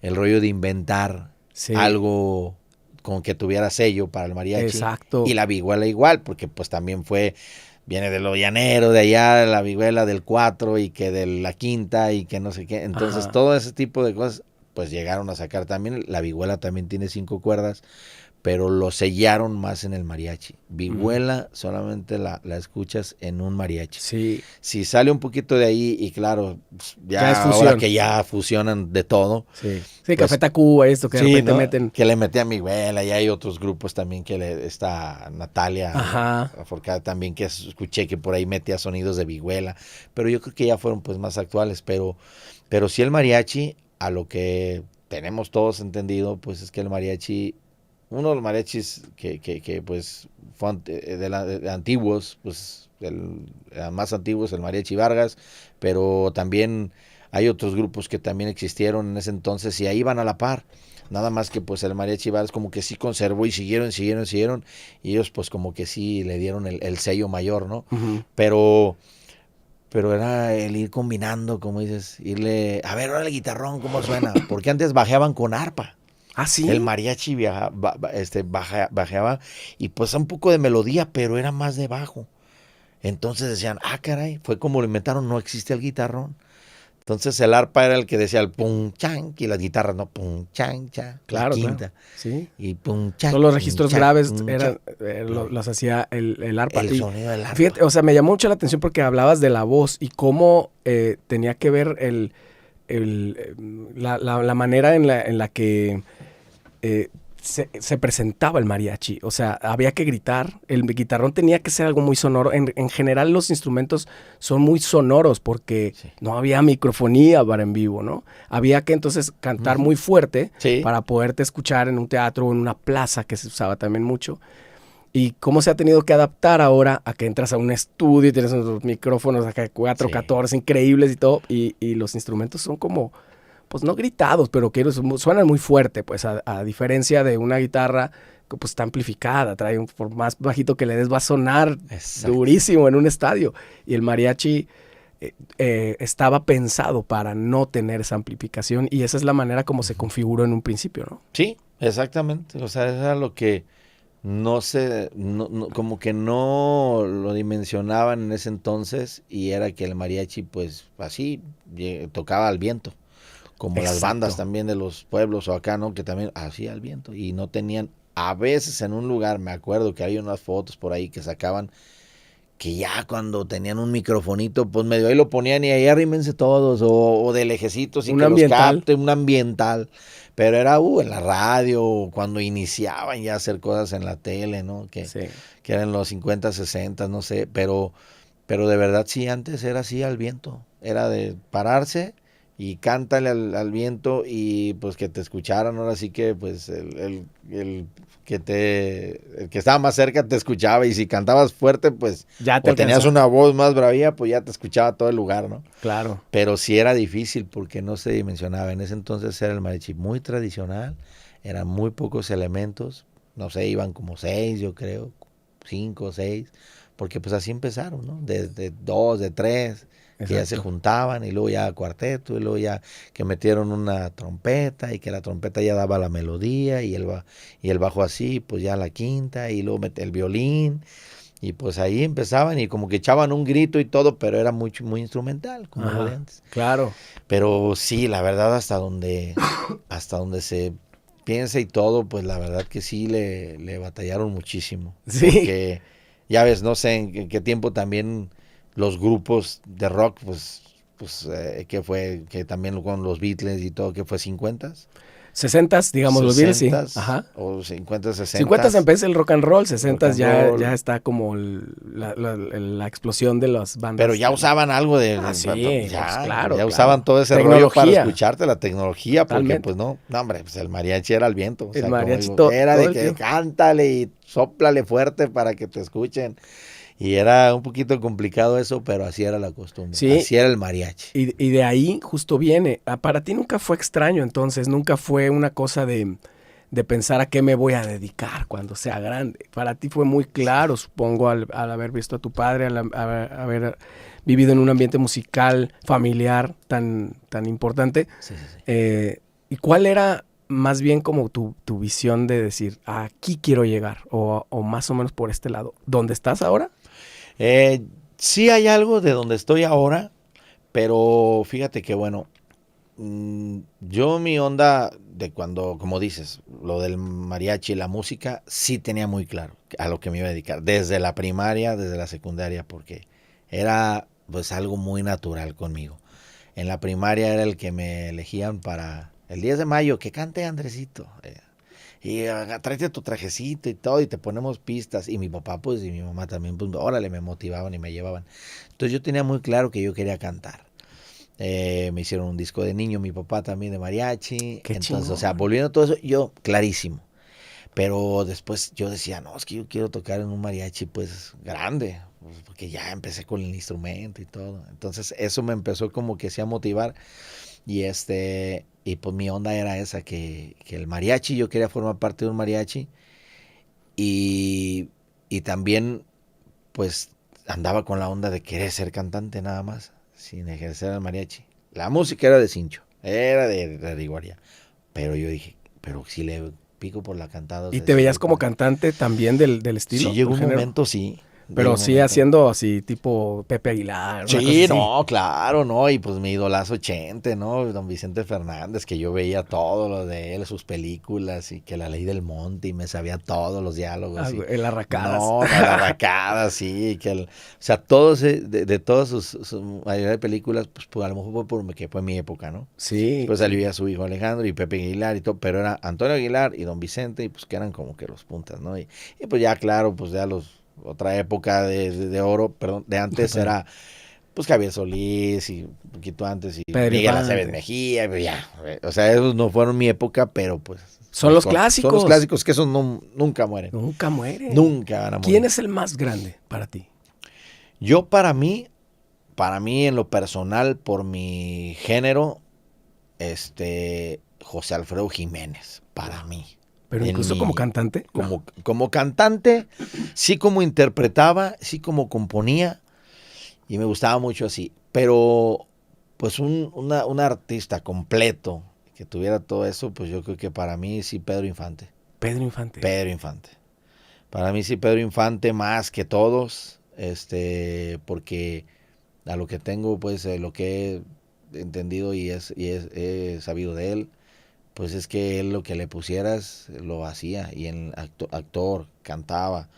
rollo de inventar Sí. algo con que tuviera sello para el mariachi. Exacto. Y la vihuela igual, porque pues también viene de lo llanero, de allá, la vihuela del 4 y que de la quinta y que no sé qué. Entonces, todo ese tipo de cosas, pues llegaron a sacar también. La vihuela también tiene 5 cuerdas, pero lo sellaron más en el mariachi. Vihuela solamente la escuchas en un mariachi. Sí. Si sale un poquito de ahí y claro, Ya es ahora fusión. que ya fusionan de todo. Sí, pues, Café Tacuba, esto que de repente ¿no? meten. Que le metí a mi abuela y hay otros grupos también que está Natalia Forcada también que escuché que por ahí metía sonidos de vihuela, pero yo creo que ya fueron pues más actuales, pero sí el mariachi, a lo que tenemos todos entendido, pues es que el mariachi, uno de los mariachis que pues fue de antiguos, pues más antiguos, el mariachi Vargas, pero también hay otros grupos que también existieron en ese entonces y ahí van a la par. Nada más que pues el mariachi Vargas como que sí conservó y siguieron. Y ellos pues como que sí le dieron el sello mayor, ¿no? Pero pero era el ir combinando, como dices, irle, a ver, ahora el guitarrón, ¿cómo suena? Porque antes bajeaban con arpa. ¿Ah, sí? El mariachi bajeaba y pues un poco de melodía, pero era más de bajo. Entonces decían, ah, caray, fue como lo inventaron, no existe el guitarrón. Entonces el arpa era el que decía el pum chan, y las guitarras, no, pum chan, cha, la Claro, claro. quinta. Sí. Y pum chan, Todos los pum, registros chan, graves pum, eran, chan. No, los hacía el arpa. el Y sonido del fíjate, arpa. o sea, me llamó mucho la atención porque hablabas de la voz y cómo tenía que ver la manera en la que se presentaba el mariachi. O sea, había que gritar, el guitarrón tenía que ser algo muy sonoro. En general los instrumentos son muy sonoros porque Sí. no había microfonía para en vivo, ¿no? Había que entonces cantar muy fuerte Sí. para poderte escuchar en un teatro o en una plaza, que se usaba también mucho. Y cómo se ha tenido que adaptar ahora a que entras a un estudio y tienes unos micrófonos acá 414 increíbles y todo, y los instrumentos son como, pues no gritados, pero que suenan muy fuerte, pues a diferencia de una guitarra que pues está amplificada, trae por más bajito que le des va a sonar Exacto. durísimo en un estadio. Y el mariachi estaba pensado para no tener esa amplificación y esa es la manera como se configuró en un principio, ¿no? Sí, exactamente. O sea, eso era lo que como que no lo dimensionaban en ese entonces y era que el mariachi pues así tocaba al viento, como las Exacto. bandas también de los pueblos o acá, ¿no? Que también hacía al viento y no tenían, a veces en un lugar, me acuerdo que había unas fotos por ahí que sacaban que ya cuando tenían un microfonito, pues medio ahí lo ponían y ahí arrímense todos, o de lejecitos y Un que ambiental. los capte, un ambiental. Pero era en la radio, cuando iniciaban ya a hacer cosas en la tele, ¿no? Sí. Que eran los 50, 60, no sé, pero de verdad sí, antes era así al viento, era de pararse y cántale al viento y pues que te escucharan, ahora sí que pues el que estaba más cerca te escuchaba y si cantabas fuerte pues Ya te o tenías alcanzaba. una voz más bravía pues ya te escuchaba todo el lugar, ¿no? Claro. Pero sí era difícil porque no se dimensionaba. En ese entonces era el mariachi muy tradicional, eran muy pocos elementos, no sé, iban como 6 yo creo, 5 o 6, porque pues así empezaron, ¿no? De 2, de 3, que ya se Exacto. juntaban y luego ya cuarteto y luego ya que metieron una trompeta y que la trompeta ya daba la melodía y el bajo así, pues ya la quinta y luego el violín. Y pues ahí empezaban y como que echaban un grito y todo, pero era muy, muy instrumental, como lo de Ajá. antes. Claro. Pero sí, la verdad, hasta donde se piensa y todo, pues la verdad que sí le batallaron muchísimo. Sí. Porque ya ves, no sé en qué tiempo también los grupos de rock, que fue, que también con los Beatles y todo, que fue 50s, 60s, digamos, los Beatles, sí. 60s, Ajá. o 50s, 50s 60s, empieza el rock and roll, rock 60s and roll. ya está como la explosión de las bandas. Pero ya usaban algo Sí, pues, claro, ya claro. usaban todo ese rollo para Tecnología. escucharte, la tecnología, porque Totalmente. pues no, hombre, pues el mariachi era al viento, o El sea, como mariachi digo, era todo de el que tiempo. cántale y sóplale fuerte para que te escuchen. Y era un poquito complicado eso, pero así era la costumbre, Sí. así era el mariachi. Y de ahí justo viene. Para ti nunca fue extraño, entonces, nunca fue una cosa de pensar a qué me voy a dedicar cuando sea grande. Para ti fue muy claro, supongo, al haber visto a tu padre, al haber vivido en un ambiente musical, familiar tan importante. Sí, sí, sí. ¿Y cuál era más bien como tu visión de decir, aquí quiero llegar, o más o menos por este lado? ¿Dónde estás ahora? Sí hay algo de donde estoy ahora, pero fíjate que bueno, yo mi onda de cuando, como dices, lo del mariachi, la música, sí tenía muy claro a lo que me iba a dedicar, desde la primaria, desde la secundaria, porque era pues algo muy natural conmigo. En la primaria era el que me elegían para el 10 de mayo, que cante Andresito. Y tráete tu trajecito y todo, y te ponemos pistas. Y mi papá, pues, y mi mamá también, pues, órale, me motivaban y me llevaban. Entonces yo tenía muy claro que yo quería cantar. Me hicieron un disco de niño, mi papá también de mariachi. Qué Entonces, chingón. o sea, volviendo a todo eso, yo, clarísimo. Pero después yo decía, no, es que yo quiero tocar en un mariachi, pues, grande. Pues, porque ya empecé con el instrumento y todo. Entonces, eso me empezó como que sí a motivar. Y pues mi onda era esa, que el mariachi, yo quería formar parte de un mariachi y también pues andaba con la onda de querer ser cantante nada más, sin ejercer el mariachi. La música era de cincho, era de Riguaria. Pero yo dije, pero si le pico por la cantada. O ¿Y sea, te si veías le como pa- cantante también del estilo? Sí, llegó del un género? momento, sí. Llegó Pero un sí momento. haciendo así, tipo Pepe Aguilar, una cosa Sí, así. no, claro, no, y pues mi idolazo Chente, ¿no? Don Vicente Fernández, que yo veía todo lo de él, sus películas, y que La Ley del Monte, y me sabía todos los diálogos, y En las arracadas. no, la racada, sí, o sea, todos, de todas su mayoría de películas, pues a lo mejor fue porque fue mi época, ¿no? Sí. Pues salió ya su hijo Alejandro y Pepe Aguilar y todo, pero era Antonio Aguilar y Don Vicente, y pues que eran como que los puntas, ¿no? Y pues ya, claro, pues ya otra época de oro, perdón, de antes era pues Javier Solís y un poquito antes y Pedro Miguel Infante. Aceves Mejía, pues ya, o sea, esos no fueron mi época, pero pues Son los son los clásicos. clásicos que esos nunca mueren, Nunca mueren. nunca van a morir. ¿Quién es el más grande para ti? Yo para mí en lo personal, por mi género, José Alfredo Jiménez, para mí. Pero En incluso mi- como cantante. No. como cantante, sí como interpretaba, sí como componía, y me gustaba mucho así. Pero, pues un artista completo que tuviera todo eso, pues yo creo que para mí sí Pedro Infante. Pedro Infante. Pedro Infante. Para mí sí Pedro Infante más que todos, porque a lo que tengo, pues lo que he entendido he sabido de él, pues es que él lo que le pusieras lo hacía, y en actor, cantaba,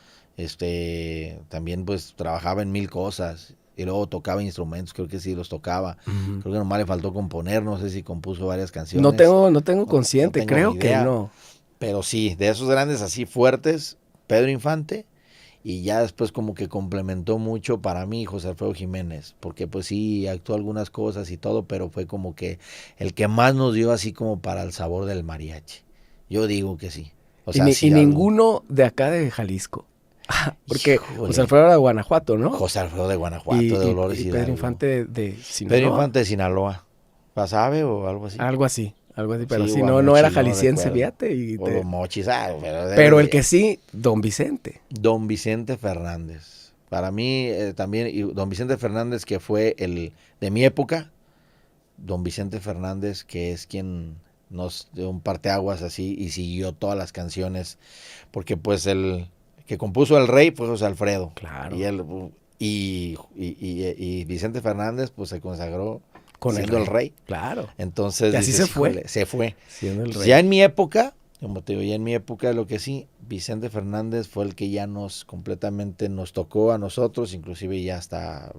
también pues trabajaba en mil cosas, y luego tocaba instrumentos, creo que sí los tocaba. Ujú. Creo que nomás le faltó componer, no sé si compuso varias canciones. No tengo consciente, tengo creo ni que idea. no. Pero sí, de esos grandes así fuertes, Pedro Infante, y ya después como que complementó mucho para mí José Alfredo Jiménez, porque pues sí, actuó algunas cosas y todo, pero fue como que el que más nos dio así como para el sabor del mariachi. Yo digo que sí. O sea, sí, Y algo. ninguno de acá de Jalisco. Porque Híjole. José Alfredo era de Guanajuato, ¿no? José Alfredo de Guanajuato, y, de Dolores y Hidalgo. Pedro Infante de Sinaloa. Pedro Infante de Sinaloa. ¿Sabe o algo así? Algo así, pero Sí, sí, Guamuchi, no era no jalisciense, recuerdo. fíjate. O los mochis, Pero el que sí, Don Vicente. Don Vicente Fernández. Para mí también, y Don Vicente Fernández, que fue el de mi época, Don Vicente Fernández, que es quien nos dio un parteaguas así y siguió todas las canciones, porque pues el que compuso El Rey fue José Alfredo. Claro. Y Vicente Fernández pues se consagró Con siendo el rey. Claro. Entonces Y así dices, se fue. "Híjole, se fue". Siendo el Pues rey. ya en mi época, como te digo, ya en mi época lo que sí, Vicente Fernández fue el que ya completamente nos tocó a nosotros, inclusive ya hasta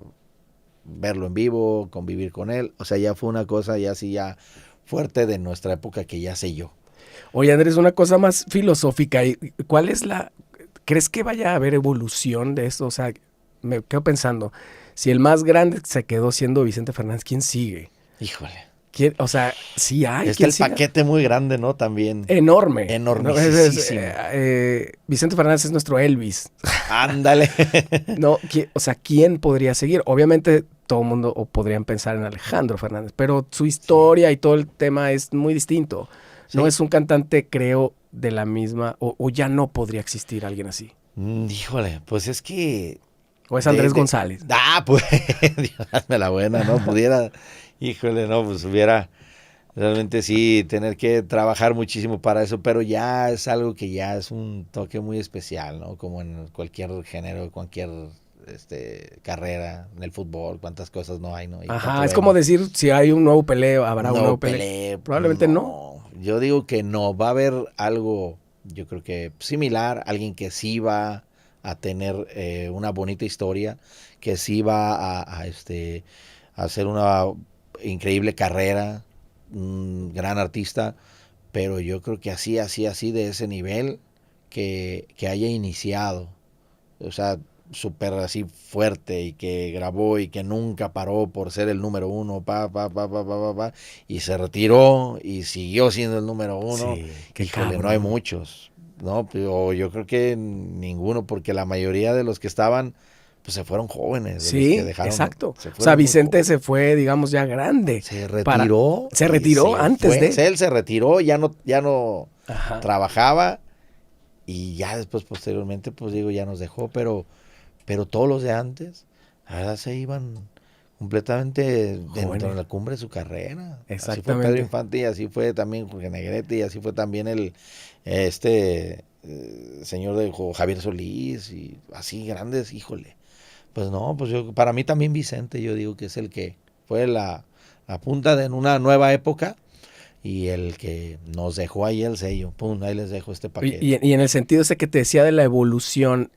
verlo en vivo, convivir con él, o sea, ya fue una cosa ya así ya fuerte de nuestra época que ya sé yo. Oye, Andrés, una cosa más filosófica. ¿Cuál es ¿Crees que vaya a haber evolución de esto? O sea, me quedo pensando, si el más grande se quedó siendo Vicente Fernández, ¿quién sigue? Híjole. O sea, sí hay. Está ¿quién el siga? paquete muy grande, ¿no? También. Enorme. Enormisísimo. Vicente Fernández es nuestro Elvis. Ándale. No, o sea, ¿quién podría seguir? Obviamente todo el mundo podrían pensar en Alejandro Fernández, pero su historia y todo el tema es muy distinto. No Sí. es un cantante, creo, de la misma, o ya no podría existir alguien así. Híjole, pues es que... O es Andrés González. Pues, Dios, hazme la buena, ¿no? Pudiera, híjole, no, pues hubiera realmente sí tener que trabajar muchísimo para eso, pero ya es algo que ya es un toque muy especial, ¿no? Como en cualquier género, cualquier carrera, en el fútbol, cuántas cosas no hay, ¿no? Y Ajá, cuánto es como vemos. decir, si hay un nuevo Pelé, habrá un nuevo Pelé. Probablemente no. Yo digo que no, va a haber algo, yo creo que similar, alguien que sí va a tener una bonita historia, que sí va a hacer una increíble carrera, un gran artista, pero yo creo que así, de ese nivel, que haya iniciado, o sea, súper así fuerte, y que grabó y que nunca paró por ser el número uno, y se retiró y siguió siendo el número uno. Sí, qué Híjole, cabrón. no hay muchos, ¿no? Pero yo creo que ninguno, porque la mayoría de los que estaban, pues se fueron jóvenes. De Sí, los que dejaron, exacto. se O fueron sea, muy Vicente jóvenes. se fue, digamos, ya grande. Se retiró. Se retiró antes de. Él se retiró, ya no Ajá. trabajaba, y ya después, posteriormente, pues digo, ya nos dejó, pero pero todos los de antes, la verdad se iban completamente dentro de la cumbre de su carrera. Así fue Pedro Infante y así fue también Jorge Negrete y así fue también señor de Javier Solís y así grandes, híjole. Pues no, pues para mí también Vicente, yo digo que es el que fue la punta de una nueva época y el que nos dejó ahí el sello. Pum, ahí les dejo este paquete. Y en el sentido ese que te decía de la evolución,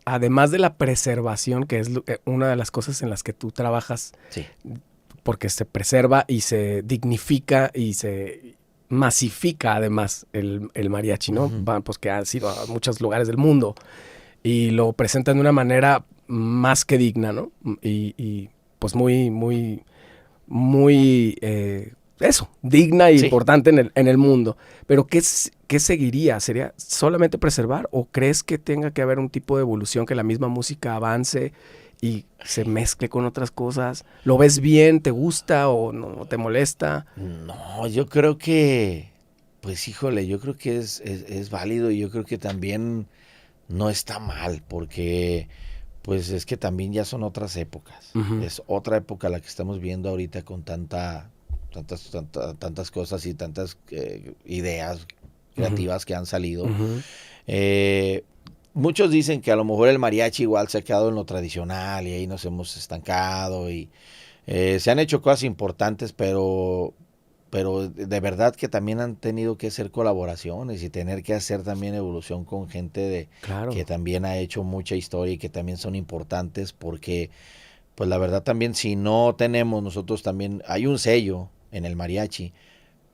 además de la preservación, que es una de las cosas en las que tú trabajas, sí, porque se preserva y se dignifica y se masifica además el mariachi, ¿no? Uh-huh. Pues que ha sido a muchos lugares del mundo y lo presentan de una manera más que digna, ¿no? Y pues muy, muy, muy, eso, digna y importante en el mundo. Pero ¿qué seguiría? ¿Sería solamente preservar o crees que tenga que haber un tipo de evolución, que la misma música avance y se mezcle con otras cosas? ¿Lo ves bien? ¿Te gusta o no te molesta? No, yo creo que, pues híjole, yo creo que es válido y yo creo que también no está mal porque pues es que también ya son otras épocas. Uh-huh. Es otra época la que estamos viendo ahorita con tantas cosas y tantas ideas creativas uh-huh. que han salido. Uh-huh. Muchos dicen que a lo mejor el mariachi igual se ha quedado en lo tradicional y ahí nos hemos estancado y se han hecho cosas importantes, pero de verdad que también han tenido que hacer colaboraciones y tener que hacer también evolución con gente que también ha hecho mucha historia y que también son importantes porque pues la verdad también si no tenemos nosotros también, hay un sello en el mariachi,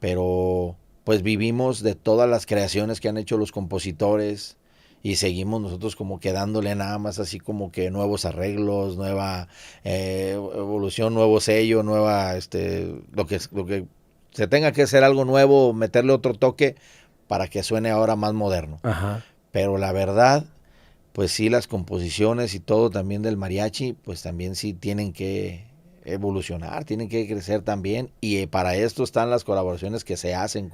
pero pues vivimos de todas las creaciones que han hecho los compositores y seguimos nosotros como que dándole nada más así como que nuevos arreglos, nueva evolución, nuevo sello, nueva lo que se tenga que hacer algo nuevo, meterle otro toque para que suene ahora más moderno. Ajá. Pero la verdad, pues sí, las composiciones y todo también del mariachi, pues también sí tienen que evolucionar, tienen que crecer también. Y para esto están las colaboraciones que se hacen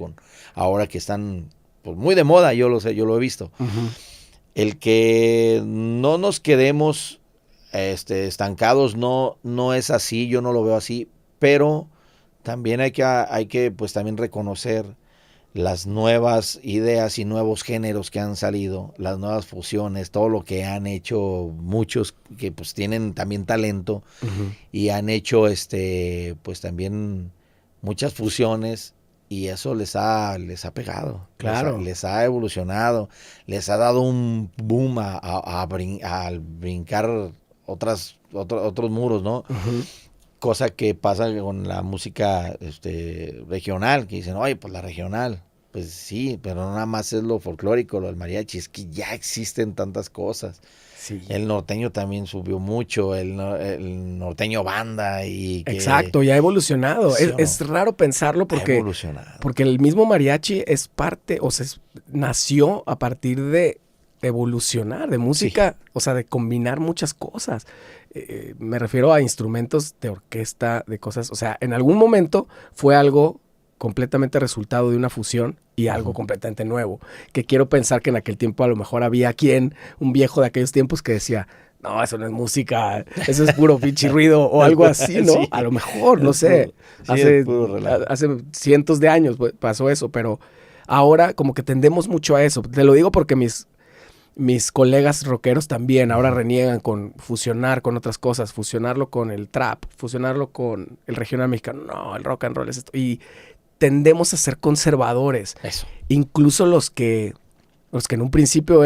ahora que están pues, muy de moda, yo lo sé, yo lo he visto. Uh-huh. El que no nos quedemos estancados no es así, yo no lo veo así, pero también hay que pues también reconocer las nuevas ideas y nuevos géneros que han salido, las nuevas fusiones, todo lo que han hecho muchos que pues tienen también talento uh-huh. y han hecho pues también muchas fusiones y eso les ha pegado, claro. les ha evolucionado, les ha dado un boom al brincar otros muros, ¿no? Uh-huh. Cosa que pasa con la música regional, que dicen, oye, pues la regional, pues sí, pero no nada más es lo folclórico, lo del mariachi, es que ya existen tantas cosas. Sí. El norteño también subió mucho, el norteño banda y que... Exacto, ya ha evolucionado. ¿Sí es raro pensarlo porque el mismo mariachi es parte, o sea, nació a partir de evolucionar, de música, sí. O sea, de combinar muchas cosas. Me refiero a instrumentos de orquesta, de cosas, o sea, en algún momento fue algo completamente resultado de una fusión y algo uh-huh. completamente nuevo, que quiero pensar que en aquel tiempo a lo mejor había un viejo de aquellos tiempos que decía, no, eso no es música, eso es puro pinche ruido o algo así, ¿no? Sí. A lo mejor, no sé, sí, hace cientos de años pasó eso, pero ahora como que tendemos mucho a eso. Te lo digo porque mis colegas rockeros también ahora reniegan con fusionar con otras cosas, fusionarlo con el trap, fusionarlo con el regional mexicano. No, el rock and roll es esto. Y tendemos a ser conservadores. Eso. Incluso los que en un principio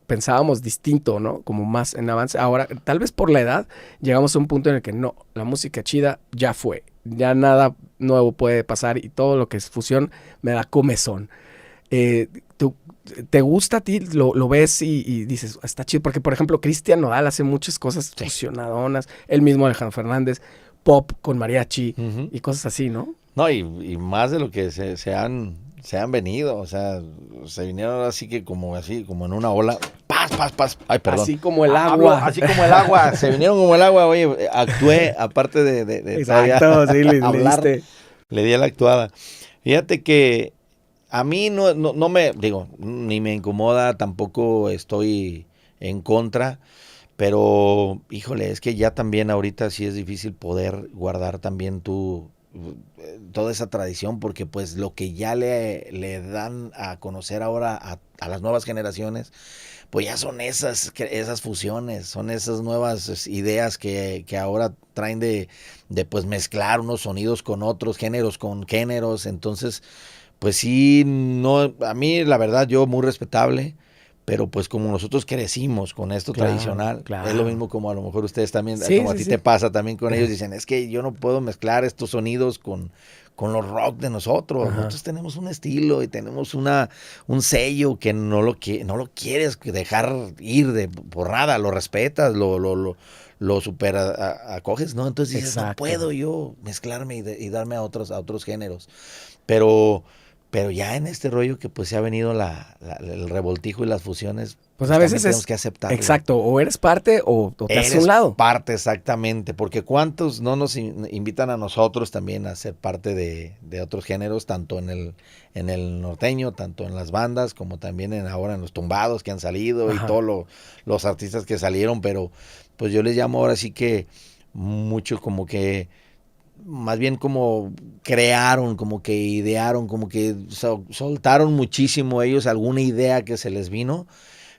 pensábamos distinto, ¿no? Como más en avance. Ahora, tal vez por la edad, llegamos a un punto en el que no, la música chida ya fue. Ya nada nuevo puede pasar y todo lo que es fusión me da comezón. ¿Te gusta a ti? ¿Lo ves y dices, está chido? Porque, por ejemplo, Cristian Nodal hace muchas cosas sí. fusionadonas. Él mismo, Alejandro Fernández, pop con mariachi uh-huh. y cosas así, ¿no? No, y más de lo que se han venido. O sea, se vinieron así que como en una ola. ¡Paz! Ay, perdón. Así como el agua. Así como el agua. Se vinieron como el agua. Oye, actué, aparte de exacto, sí, hablar, le di a la actuada. Fíjate que a mí no me, digo, ni me incomoda, tampoco estoy en contra, Pero, híjole, es que ya también ahorita sí es difícil poder guardar también toda esa tradición, porque pues lo que ya le dan a conocer ahora a las nuevas generaciones, pues ya son esas fusiones, son esas nuevas ideas que ahora traen de pues mezclar unos sonidos con otros, géneros con géneros. Entonces, pues sí, no, a mí la verdad yo muy respetable, pero pues como nosotros crecimos con esto Claro, tradicional, es lo claro. mismo como a lo mejor ustedes también, Sí, como a sí, ti te sí. pasa también con ellos, dicen, es que yo no puedo mezclar estos sonidos con los rock de nosotros. Ajá. Nosotros tenemos un estilo y tenemos un sello que no lo quieres dejar ir por nada, lo respetas, lo super acoges, ¿no? Entonces dices, no Exacto. puedo yo mezclarme y darme a otros géneros. Pero, pero ya en este rollo que pues se ha venido el revoltijo y las fusiones, Pues a pues también veces tenemos es que aceptarlo. exacto, o eres parte o te haces a un Eres lado. parte exactamente, porque cuántos no nos invitan a nosotros también a ser parte de otros géneros, tanto en el norteño, tanto en las bandas, como también ahora en los tumbados que han salido y Ajá. todos los artistas que salieron, pero pues yo les llamo ahora sí que mucho como que más bien como crearon, como que idearon, como que soltaron muchísimo ellos alguna idea que se les vino,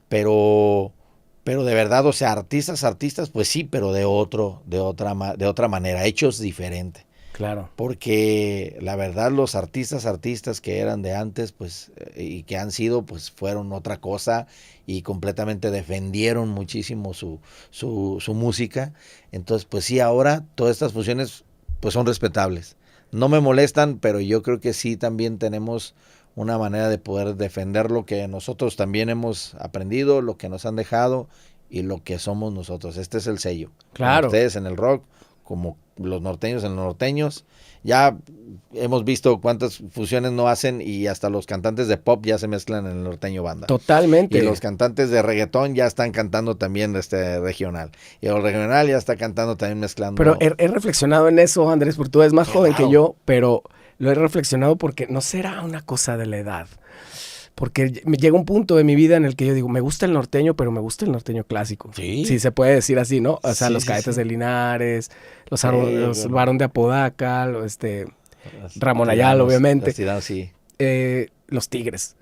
pero pero de verdad, o sea, artistas, pues sí, pero de otra manera, hechos diferente. Claro. Porque la verdad, los artistas que eran de antes, pues, y que han sido, pues, fueron otra cosa y completamente defendieron muchísimo su música. Entonces, pues sí, ahora todas estas fusiones, pues, son respetables. No me molestan, pero yo creo que sí también tenemos una manera de poder defender lo que nosotros también hemos aprendido, lo que nos han dejado y lo que somos nosotros. Este es el sello. Como Claro. ustedes en el rock, como los norteños en los norteños. Ya hemos visto cuántas fusiones no hacen y hasta los cantantes de pop ya se mezclan en el norteño banda. Y Totalmente. los cantantes de reggaetón ya están cantando también regional. Y el regional ya está cantando también Pero mezclando. he reflexionado en eso, Andrés, porque tú eres más joven que Claro. yo, pero lo he reflexionado porque no será una cosa de la edad. Porque me llega un punto de mi vida en el que yo digo, me gusta el norteño, pero me gusta el norteño clásico. Sí, Sí. se puede decir así, ¿no? O sea, Sí, los sí, Cadetes sí. de Linares, Sí, los Barón de Apodaca, Ramón Ayala, Las obviamente, tiranos, sí. los Tigres.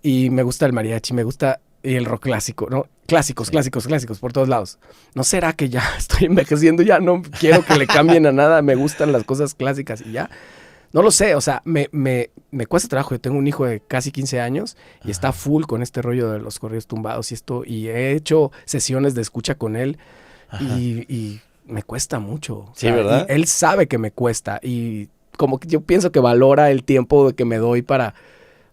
Y me gusta el mariachi, me gusta y el rock clásico, ¿no? Clásicos, Sí. clásicos, clásicos, por todos lados. ¿No será que ya estoy envejeciendo? Ya no quiero que le cambien a nada, me gustan las cosas clásicas y ya. No lo sé, o sea, me cuesta trabajo. Yo tengo un hijo de casi 15 años y está Ajá. full con este rollo de los corridos tumbados y esto. Y he hecho sesiones de escucha con él Ajá. y me cuesta mucho. O Sí, sea, y ¿verdad? él sabe que me cuesta y como que yo pienso que valora el tiempo que me doy para,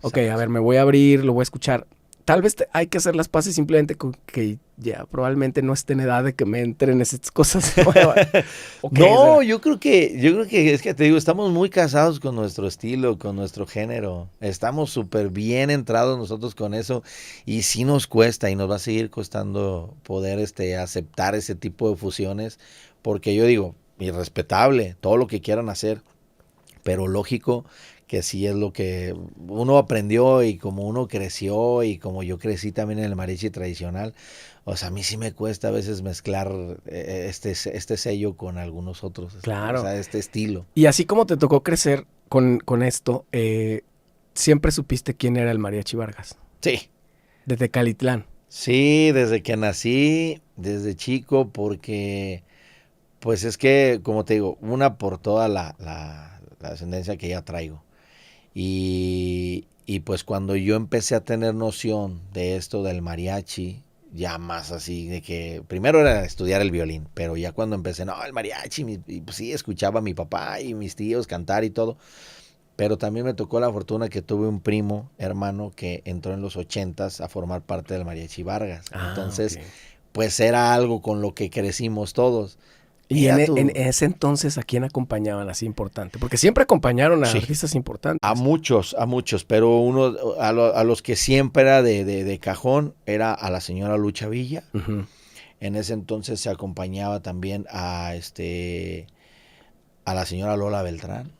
ok, a Exacto. ver, me voy a abrir, lo voy a escuchar. Tal vez hay que hacer las paces simplemente con que ya probablemente no esté en edad de que me entren esas cosas nuevas. ¿O qué No, será? yo creo que es que te digo, estamos muy casados con nuestro estilo, con nuestro género. Estamos súper bien entrados nosotros con eso y sí nos cuesta y nos va a seguir costando poder aceptar ese tipo de fusiones, porque yo digo, irrespetable, todo lo que quieran hacer, pero lógico que sí es lo que uno aprendió y como uno creció y como yo crecí también en el mariachi tradicional. O sea, a mí sí me cuesta a veces mezclar este sello con algunos otros, o Claro. sea, este estilo. Y así como te tocó crecer con esto, siempre supiste quién era el Mariachi Vargas, Sí, desde Calitlán. sí, desde que nací, desde chico, porque pues es que, como te digo, una por toda la ascendencia que ya traigo. Y pues cuando yo empecé a tener noción de esto del mariachi, ya más así, de que primero era estudiar el violín, pero ya cuando empecé, no, el mariachi, y pues sí, escuchaba a mi papá y mis tíos cantar y todo, pero también me tocó la fortuna que tuve un primo, hermano, que entró en los 80s a formar parte del Mariachi Vargas. Ah, ok. Entonces, pues era algo con lo que crecimos todos. Y Mira en tú, ese entonces, ¿a quién acompañaban así importante? Porque siempre acompañaron a sí, artistas importantes. a muchos, pero a los que siempre era de cajón era a la señora Lucha Villa. Ujú. En ese entonces se acompañaba también a la señora Lola Beltrán.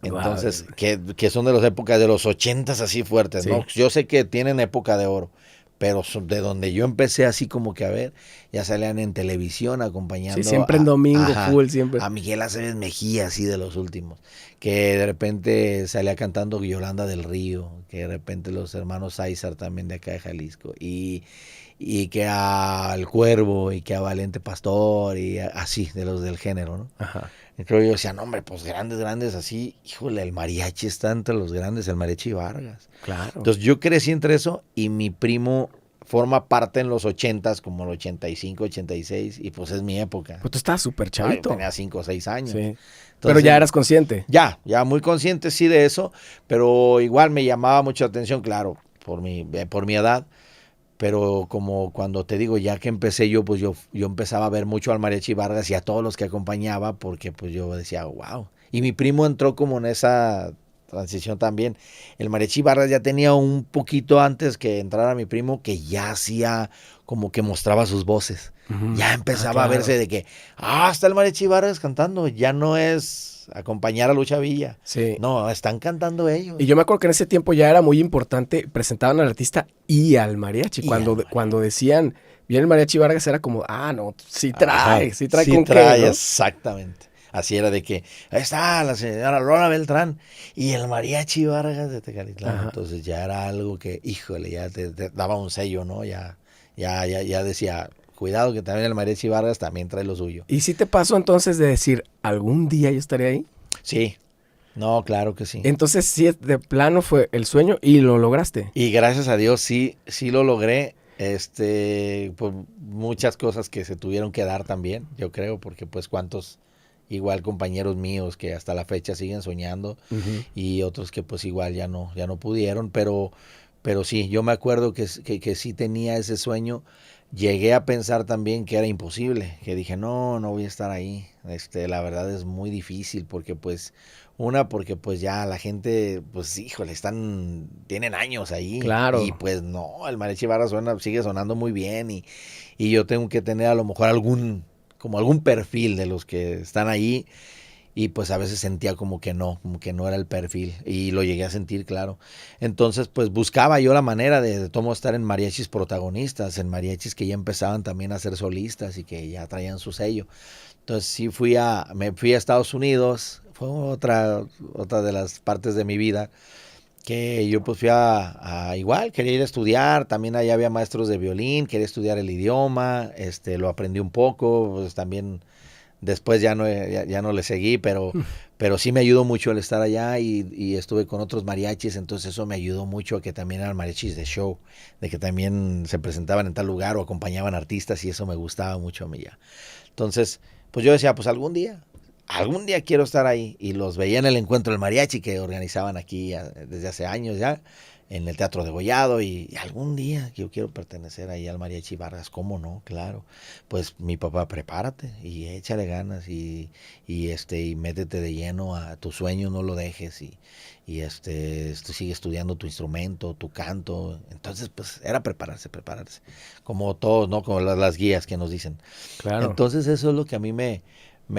Guau, Entonces, que son de las épocas de los 80s así fuertes, sí. ¿no? Yo sé que tienen época de oro, pero de donde yo empecé así como que a ver, ya salían en televisión acompañando. Sí, siempre en domingo, full, siempre. A Miguel Aceves Mejía, así de los últimos, que de repente salía cantando Yolanda del Río, que de repente los hermanos Aizar también de acá de Jalisco, y que al Cuervo, y que a Valente Pastor, y así, de los del género, ¿no? Ajá. Y creo yo decía, no hombre, pues grandes así, híjole, el mariachi está entre los grandes, el mariachi Vargas. Claro. Entonces yo crecí entre eso y mi primo forma parte en los 80s, como el 85, 86, y pues es mi época. Pues tú estabas súper chavito. Tenía 5 o 6 años. Sí. Entonces, pero ya eras consciente. Ya muy consciente sí de eso, pero igual me llamaba mucho la atención, claro, por mi edad. Pero como cuando te digo, ya que empecé yo, pues yo empezaba a ver mucho al mariachi Vargas y a todos los que acompañaba, porque pues yo decía, wow. Y mi primo entró como en esa transición también. El mariachi Vargas ya tenía un poquito antes que entrara mi primo, que ya hacía como que mostraba sus voces. Ya empezaba a verse de que, está el mariachi Vargas cantando, ya no es acompañar a Lucha Villa. Sí. No, están cantando ellos. Y yo me acuerdo que en ese tiempo ya era muy importante, presentaban al artista y al mariachi. Cuando decían, viene el mariachi Vargas, era como, no, sí trae con qué, ¿no? Exactamente. Así era de que, ahí está la señora Lola Beltrán y el mariachi Vargas de Tecalitlán. Ajá. Entonces ya era algo que, híjole, ya te daba un sello, ¿no? Ya decía, cuidado que también el mariachi Vargas también trae lo suyo. ¿Y si te pasó entonces de decir, algún día yo estaré ahí? Sí. No, claro que sí. Entonces sí, de plano fue el sueño y lo lograste. Y gracias a Dios sí lo logré. Pues muchas cosas que se tuvieron que dar también, yo creo, porque pues cuántos igual compañeros míos que hasta la fecha siguen soñando y otros que pues igual ya no pudieron, pero sí, yo me acuerdo que sí tenía ese sueño. Llegué a pensar también que era imposible, que dije, no voy a estar ahí. La verdad es muy difícil porque pues ya la gente, pues híjole, tienen años ahí. Claro. Y pues no, el mariachi Vargas sigue sonando muy bien y yo tengo que tener a lo mejor algún perfil de los que están ahí. Y pues a veces sentía como que no era el perfil. Y lo llegué a sentir, claro. Entonces, pues buscaba yo la manera de tomo estar en mariachis protagonistas, en mariachis que ya empezaban también a ser solistas y que ya traían su sello. Entonces sí me fui a Estados Unidos. Fue otra de las partes de mi vida que yo pues fui igual, quería ir a estudiar. También allá había maestros de violín, quería estudiar el idioma. Lo aprendí un poco, pues también. Después ya no le seguí, pero sí me ayudó mucho el estar allá y estuve con otros mariachis, entonces eso me ayudó mucho a que también eran mariachis de show, de que también se presentaban en tal lugar o acompañaban artistas y eso me gustaba mucho a mí ya. Entonces, pues yo decía, pues algún día quiero estar ahí y los veía en el encuentro del mariachi que organizaban aquí desde hace años ya, en el Teatro Degollado y algún día yo quiero pertenecer ahí al mariachi Vargas, ¿cómo no? Claro. Pues mi papá, prepárate y échale ganas y métete de lleno a tu sueño, no lo dejes y sigue estudiando tu instrumento, tu canto. Entonces, pues era prepararse, como todos, ¿no? Como las guías que nos dicen. Claro. Entonces eso es lo que a mí me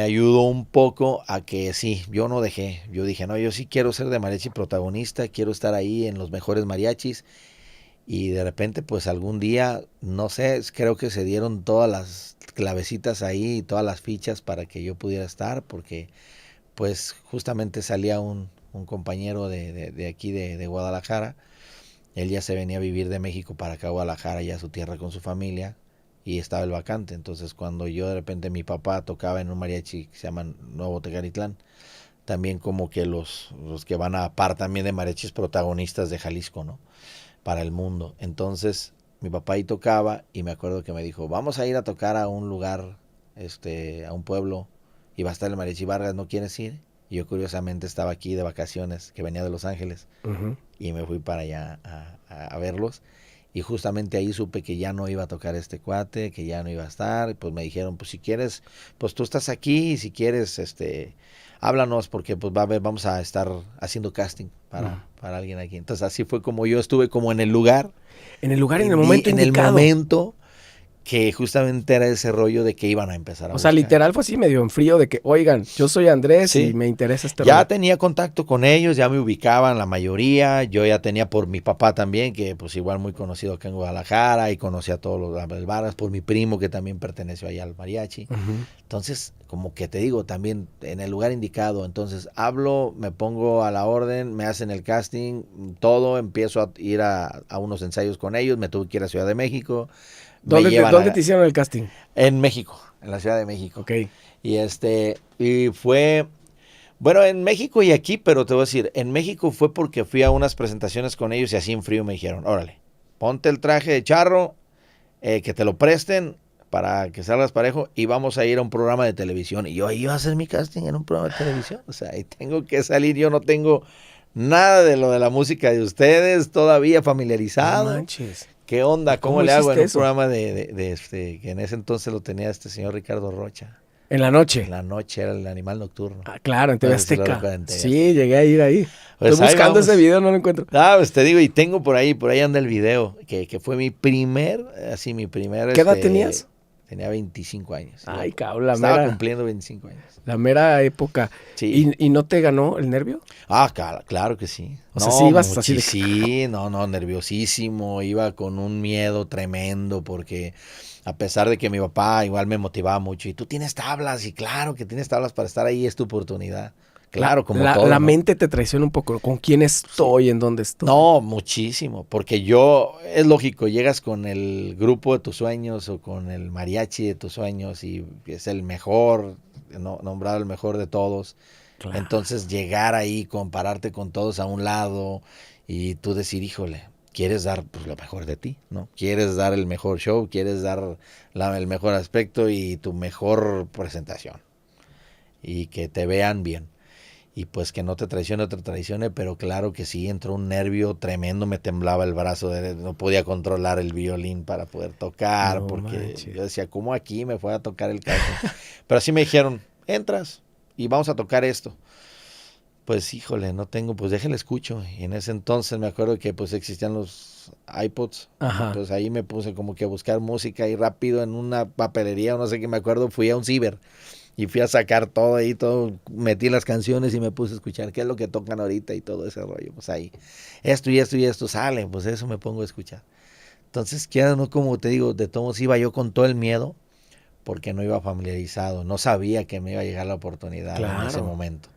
ayudó un poco a que sí, yo no dejé. Yo dije, no, yo sí quiero ser de mariachi protagonista, quiero estar ahí en los mejores mariachis. Y de repente, pues algún día, no sé, creo que se dieron todas las clavecitas ahí, todas las fichas para que yo pudiera estar, porque pues justamente salía un compañero de aquí de Guadalajara. Él ya se venía a vivir de México para acá a Guadalajara, ya a su tierra con su familia. Y estaba el vacante, entonces cuando yo de repente mi papá tocaba en un mariachi que se llama Nuevo Tecalitlán, también como que los que van a par también de mariachis protagonistas de Jalisco, ¿no? Para el mundo. Entonces mi papá ahí tocaba y me acuerdo que me dijo, vamos a ir a tocar a un lugar, a un pueblo y va a estar el mariachi Vargas, ¿no quieres ir? Y yo curiosamente estaba aquí de vacaciones, que venía de Los Ángeles y me fui para allá a verlos. Y justamente ahí supe que ya no iba a tocar este cuate, que ya no iba a estar. Pues me dijeron, pues si quieres, pues tú estás aquí y si quieres, háblanos porque pues vamos a estar haciendo casting para alguien aquí. Entonces así fue como yo estuve como en el lugar. En el lugar, en el momento en indicado. el momento que justamente era ese rollo de que iban a empezar a O sea, buscar. literal fue así medio en frío de que, oigan, yo soy Andrés Sí. y me interesa este Ya rollo. tenía contacto con ellos, ya me ubicaban la mayoría, yo ya tenía por mi papá también, que pues igual muy conocido acá en Guadalajara, y conocía a todos los barras, por mi primo que también perteneció allá al mariachi. Ujú. Entonces, como que te digo, también en el lugar indicado, entonces hablo, me pongo a la orden, me hacen el casting, todo, empiezo a ir a unos ensayos con ellos, me tuve que ir a Ciudad de México, me llevan ¿Dónde te hicieron el casting? en México, en la Ciudad de México. Ok. Y fue, bueno, en México y aquí, pero te voy a decir, en México fue porque fui a unas presentaciones con ellos y así en frío me dijeron, órale, ponte el traje de charro, que te lo presten para que salgas parejo y vamos a ir a un programa de televisión. Y yo iba a hacer mi casting en un programa de televisión. O sea, y tengo que salir, yo no tengo nada de lo de la música de ustedes todavía No familiarizado. manches. ¿Qué onda? ¿Cómo ¿Cómo le hago en hiciste un eso? programa que en ese entonces lo tenía este señor Ricardo Rocha? En la En noche. la noche era el animal nocturno. Ah, claro, en TV No sé si lo Azteca. recuerdan en TV Sí, Azteca. llegué a ir ahí. Pues Estoy ahí buscando ese vamos. video, no lo encuentro. Ah, pues te digo, y tengo por ahí anda el video, que fue mi primer. ¿Qué edad tenías? Tenía 25 años. Ay, cabrón, la Estaba mera, cumpliendo 25 años. la mera época. Sí. ¿Y no te ganó el nervio? Ah, claro que sí. O sea, sí ibas así de- Sí, no, nerviosísimo. Iba con un miedo tremendo porque a pesar de que mi papá igual me motivaba mucho. Y tú tienes tablas, y claro que tienes tablas para estar ahí, es tu oportunidad. Claro, como todo, La ¿no? mente te traiciona un poco. ¿Con quién estoy? ¿En dónde estoy? No, muchísimo, porque es lógico, llegas con el grupo de tus sueños o con el mariachi de tus sueños y es el mejor, nombrado el mejor de todos. Claro. Entonces llegar ahí, compararte con todos a un lado y tú decir, híjole, quieres dar pues, lo mejor de ti, ¿no? Quieres dar el mejor show, quieres dar el mejor aspecto y tu mejor presentación y que te vean bien. Y pues que no te traicione, pero claro que sí, entró un nervio tremendo, me temblaba el brazo, no podía controlar el violín para poder tocar, No porque manches. yo decía, ¿cómo aquí me fue a tocar el casting? Pero así me dijeron, entras y vamos a tocar esto. Pues híjole, no tengo, pues déjale escucho. Y en ese entonces me acuerdo que pues existían los iPods. Ajá. Pues ahí me puse como que a buscar música y rápido en una papelería, o no sé qué me acuerdo, fui a un ciber. Y fui a sacar todo ahí, todo, metí las canciones y me puse a escuchar qué es lo que tocan ahorita y todo ese rollo. Pues ahí, esto y esto y esto sale, pues eso me pongo a escuchar. Entonces, queda, no, como te digo, de todos iba yo con todo el miedo, porque no iba familiarizado, no sabía que me iba a llegar la oportunidad en ese Claro. momento.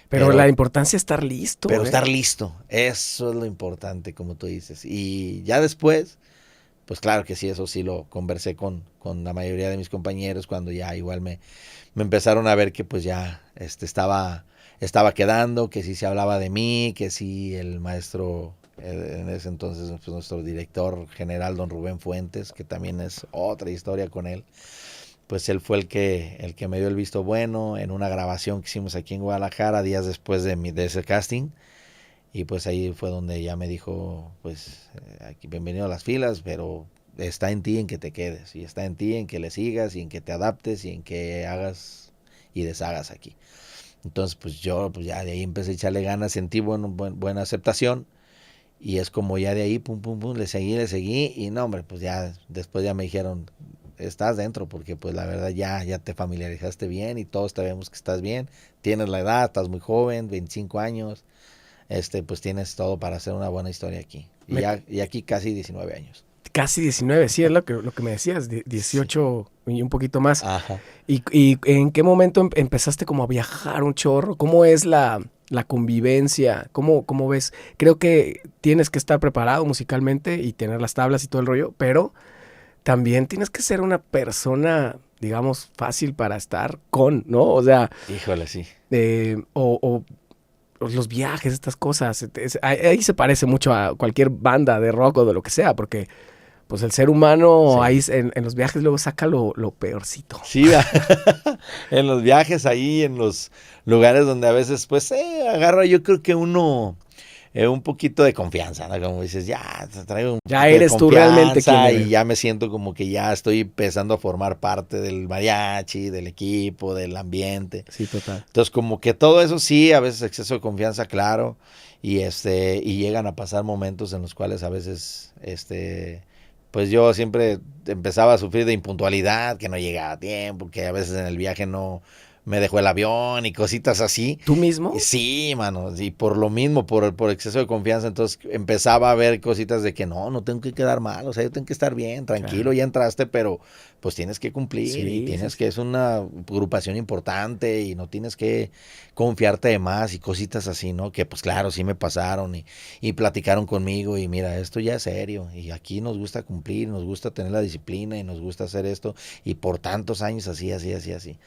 Pero la importancia es estar listo. Pero estar listo, eso es lo importante, como tú dices. Y ya después, pues claro que sí, eso sí lo conversé con la mayoría de mis compañeros cuando ya igual me empezaron a ver que pues ya estaba quedando, que sí se hablaba de mí, que sí el maestro, en ese entonces pues, nuestro director general, don Rubén Fuentes, que también es otra historia con él, pues él fue el que me dio el visto bueno en una grabación que hicimos aquí en Guadalajara días después de ese casting. Y pues ahí fue donde ya me dijo, pues aquí bienvenido a las filas, pero está en ti en que te quedes, y está en ti en que le sigas, y en que te adaptes, y en que hagas y deshagas aquí. Entonces pues yo pues ya de ahí empecé a echarle ganas, sentí buena aceptación, y es como ya de ahí, pum, pum, pum, le seguí, y no hombre, pues ya después ya me dijeron, estás dentro, porque pues la verdad ya te familiarizaste bien, y todos sabemos que estás bien, tienes la edad, estás muy joven, 25 años, pues tienes todo para hacer una buena historia aquí. Y aquí casi 19 años. Casi 19, sí, es lo que me decías, 18 y un poquito más. Ajá. ¿Y en qué momento empezaste como a viajar un chorro? ¿Cómo es la convivencia? ¿Cómo ves? Creo que tienes que estar preparado musicalmente y tener las tablas y todo el rollo, pero también tienes que ser una persona, digamos, fácil para estar con, ¿no? O sea, Híjole, sí. o los viajes, estas cosas. Ahí se parece mucho a cualquier banda de rock o de lo que sea, porque pues el ser humano ahí en los viajes luego saca lo peorcito. Sí, en los viajes ahí, en los lugares donde a veces pues agarra yo creo que uno un poquito de confianza, ¿no? Como dices, ya te traigo un Ya poquito eres de tú realmente quien confianza eres. y ya me siento como que ya estoy empezando a formar parte del mariachi, del equipo, del ambiente. Sí, total. Entonces, como que todo eso sí, a veces exceso de confianza, claro, y y llegan a pasar momentos en los cuales a veces pues yo siempre empezaba a sufrir de impuntualidad, que no llegaba a tiempo, que a veces en el viaje no me dejó el avión y cositas así. ¿Tú mismo? Y sí, mano, y por lo mismo, por exceso de confianza, entonces empezaba a ver cositas de que no tengo que quedar mal, o sea, yo tengo que estar bien, tranquilo, Claro. ya entraste, pero pues tienes que cumplir Sí, y tienes sí, que, es una agrupación importante y no tienes que confiarte de más y cositas así, ¿no? Que pues claro, sí me pasaron y platicaron conmigo y mira, esto ya es serio y aquí nos gusta cumplir, nos gusta tener la disciplina y nos gusta hacer esto y por tantos años así. Entonces,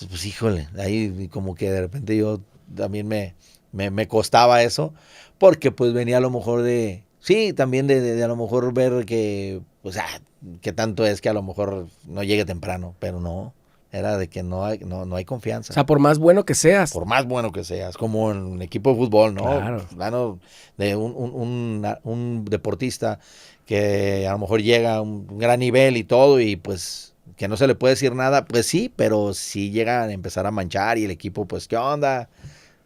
pues híjole, ahí como que de repente yo también me costaba eso, porque pues venía a lo mejor sí, también de a lo mejor ver que, o sea, que tanto es que a lo mejor no llegue temprano, pero no, era de que no hay o confianza. sea, por más bueno que seas. Por más bueno que seas, como en un equipo de fútbol, ¿no? Claro. Fulano de un deportista que a lo mejor llega a un gran nivel y todo, y pues que no se le puede decir nada, pues sí, pero si llega a empezar a manchar y el equipo, pues, ¿qué onda?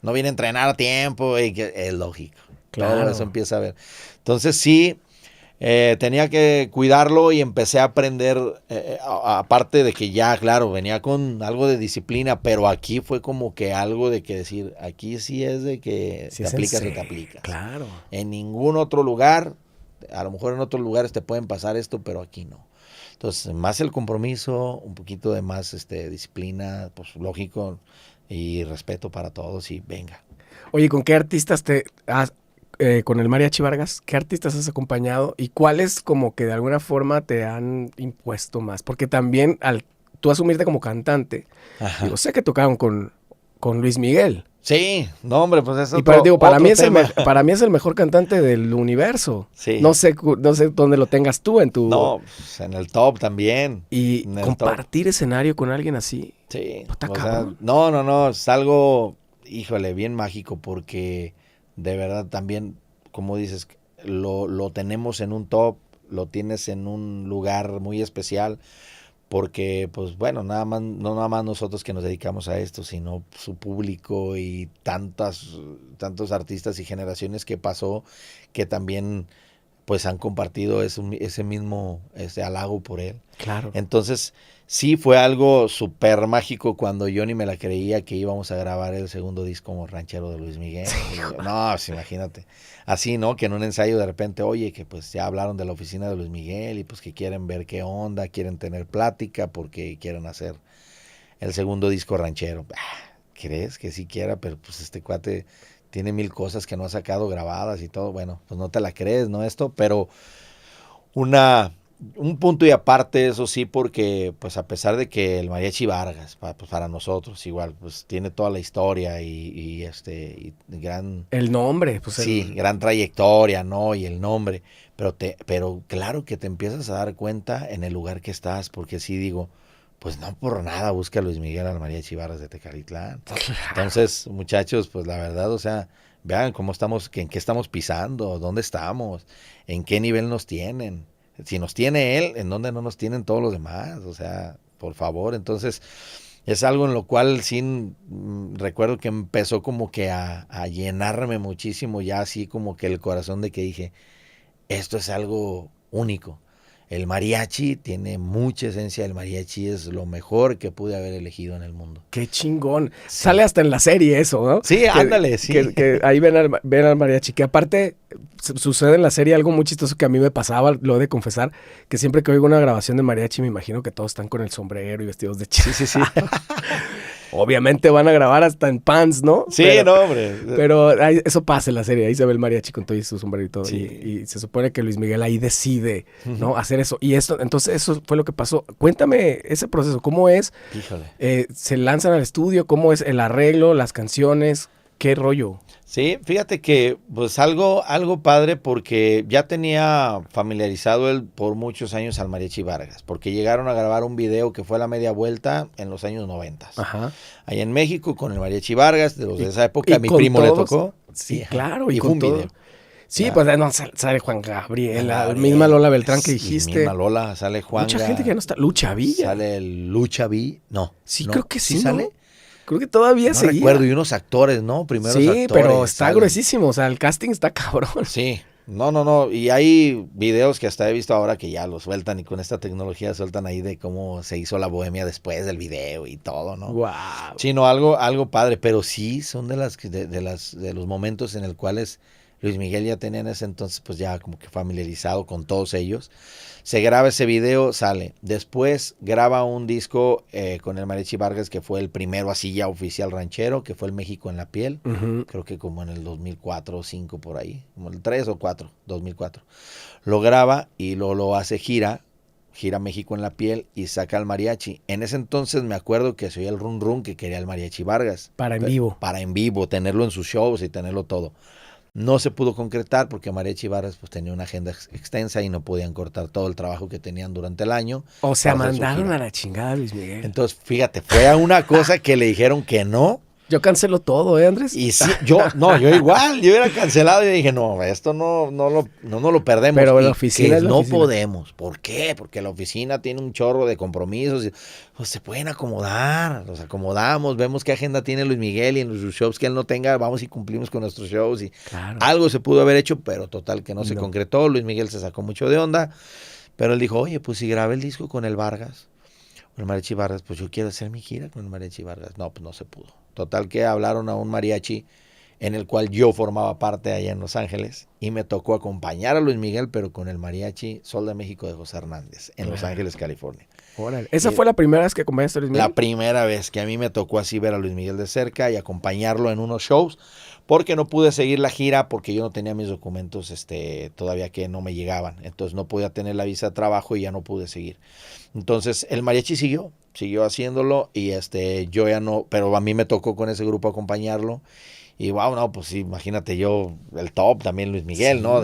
No viene a entrenar a tiempo, y que es lógico. Todo Claro. eso empieza a ver. Entonces sí, tenía que cuidarlo y empecé a aprender, aparte de que ya, claro, venía con algo de disciplina, pero aquí fue como que algo de que decir, aquí sí es de que Sí, te es en aplicas o te serio. aplicas. Claro. En ningún otro lugar, a lo mejor en otros lugares te pueden pasar esto, pero aquí no. Entonces, más el compromiso, un poquito de más disciplina, pues lógico, y respeto para todos y venga. Oye, ¿con qué artistas te has, con el Mariachi Vargas, qué artistas has acompañado y cuáles como que de alguna forma te han impuesto más? Porque también al tú asumirte como cantante, Ajá. digo, sé que tocaron con Luis Miguel. Sí, no hombre, pues es Y para, digo, para otro mí es tema. para mí es el mejor cantante del universo. Sí. No sé, no sé dónde lo tengas tú en tu... No, pues, en el top también. Y En el top. compartir escenario con alguien así, Sí. ¿no está O sea, cabrón? no, es algo, híjole, bien mágico porque de verdad también, como dices, lo tenemos en un top, lo tienes en un lugar muy especial. Porque, pues bueno, no nada más nosotros que nos dedicamos a esto, sino su público y tantos artistas y generaciones que pasó que también pues han compartido ese mismo halago por él. Claro. Entonces, sí fue algo súper mágico cuando yo ni me la creía que íbamos a grabar el segundo disco como ranchero de Luis Miguel. Y yo, no, pues imagínate. Así, ¿no? Que en un ensayo de repente, oye, que pues ya hablaron de la oficina de Luis Miguel y pues que quieren ver qué onda, quieren tener plática porque quieren hacer el segundo disco ranchero. ¿Crees que sí quiera? Pero pues este cuate tiene 1000 cosas que no ha sacado grabadas y todo. Bueno, pues no te la crees, ¿no? Esto, pero un punto y aparte, eso sí, porque pues a pesar de que el Mariachi Vargas, pues para nosotros igual, pues tiene toda la historia y gran, El nombre, pues sí, gran trayectoria, ¿no? Y el nombre, pero claro que te empiezas a dar cuenta en el lugar que estás, porque sí digo, pues no por nada busca Luis Miguel al Mariachi Vargas de Tecalitlán. Entonces, muchachos, pues la verdad, o sea, vean cómo estamos, en qué estamos pisando, dónde estamos, en qué nivel nos tienen. Si nos tiene él, ¿en dónde no nos tienen todos los demás? O sea, por favor, entonces es algo en lo cual sí recuerdo que empezó como que a llenarme muchísimo ya así como que el corazón de que dije, esto es algo único. El mariachi tiene mucha esencia, el mariachi es lo mejor que pude haber elegido en el mundo. qué chingón. Sí. Sale hasta en la serie eso, ¿no? Sí, ándale, sí. Que ahí ven al mariachi. Que aparte sucede en la serie algo muy chistoso que a mí me pasaba, lo he de confesar, que siempre que oigo una grabación de mariachi me imagino que todos están con el sombrero y vestidos de chico. Sí. Obviamente van a grabar hasta en pants, ¿no? Sí, pero, no, hombre. Pero eso pasa en la serie. Ahí se ve el mariachi con todo y su sombrero y todo. Sí. Y se supone que Luis Miguel ahí decide, ¿no? Hacer eso. Y esto, entonces eso fue lo que pasó. Cuéntame ese proceso. ¿Cómo es? Híjole. Se lanzan al estudio. ¿Cómo es el arreglo, las canciones? ¿Qué rollo? Sí, fíjate que pues algo padre porque ya tenía familiarizado él por muchos años al Mariachi Vargas, porque llegaron a grabar un video que fue a la media vuelta en los años 90. Ajá. Allá en México con el Mariachi Vargas, de los de esa época, y a mi con primo todos, le tocó. Sí, Ajá. claro. Y Y fue con un todo. video. Sí, Ya. pues no, sale Juan Gabriel, la Gabriel, misma Lola Beltrán que dijiste. Misma Lola, sale Juan. Mucha gente que ya no está. Lucha Villa. Sale el Lucha Villa. No. Sí, no. creo que sí, sale. ¿no? Creo que todavía No seguía. recuerdo, y unos actores, ¿no? Primeros sí, actores. pero está salen. gruesísimo. O sea, el casting está cabrón. Sí, No. Y hay videos que hasta he visto ahora que ya los sueltan y con esta tecnología sueltan ahí de cómo se hizo la bohemia después del video y todo, ¿no? Wow. Sí, no, algo padre, pero sí son de los momentos en el cuales Luis Miguel ya tenía en ese entonces pues ya como que familiarizado con todos ellos. Se graba ese video, sale. Después graba un disco con el Mariachi Vargas que fue el primero así ya oficial ranchero, que fue el México en la piel. Ujú. Creo que como en el 2004 o 5 por ahí, como el 3 o 4, 2004. Lo graba y lo hace gira México en la piel y saca al mariachi. En ese entonces me acuerdo que se oía el run run que quería el Mariachi Vargas. Para en vivo. Para en vivo, tenerlo en sus shows y tenerlo todo. No se pudo concretar porque Mariachi Vargas pues tenía una agenda extensa y no podían cortar todo el trabajo que tenían durante el año. O sea, para hacer su mandaron gira. a la chingada a Luis Miguel. Entonces, fíjate, fue a una cosa que le dijeron que no. Yo cancelo todo, ¿eh, Andrés? Y sí, yo igual, yo hubiera cancelado y dije, no, esto no lo perdemos. Pero la Y oficina que es la no oficina. podemos. ¿Por qué? Porque la oficina tiene un chorro de compromisos. Pues se pueden acomodar, los acomodamos, vemos qué agenda tiene Luis Miguel y en los shows que él no tenga, vamos y cumplimos con nuestros shows. Y Claro. algo se pudo haber hecho, pero total que no se No. concretó. Luis Miguel se sacó mucho de onda, pero él dijo, oye, pues si grabé el disco con el Vargas, con el Mariachi Vargas, pues yo quiero hacer mi gira con el Mariachi Vargas. No, pues no se pudo. Total que hablaron a un mariachi en el cual yo formaba parte allá en Los Ángeles y me tocó acompañar a Luis Miguel, pero con el Mariachi Sol de México de José Hernández en Los Ángeles, California. Órale. ¿Esa Y fue la primera vez que acompañaste a Luis Miguel? la primera vez que a mí me tocó así ver a Luis Miguel de cerca y acompañarlo en unos shows, porque no pude seguir la gira porque yo no tenía mis documentos todavía que no me llegaban. Entonces no podía tener la visa de trabajo y ya no pude seguir. Entonces el mariachi siguió haciéndolo y yo ya no, pero a mí me tocó con ese grupo acompañarlo. Y wow, no, pues sí, imagínate yo, el top también Luis Miguel, Sí, ¿no?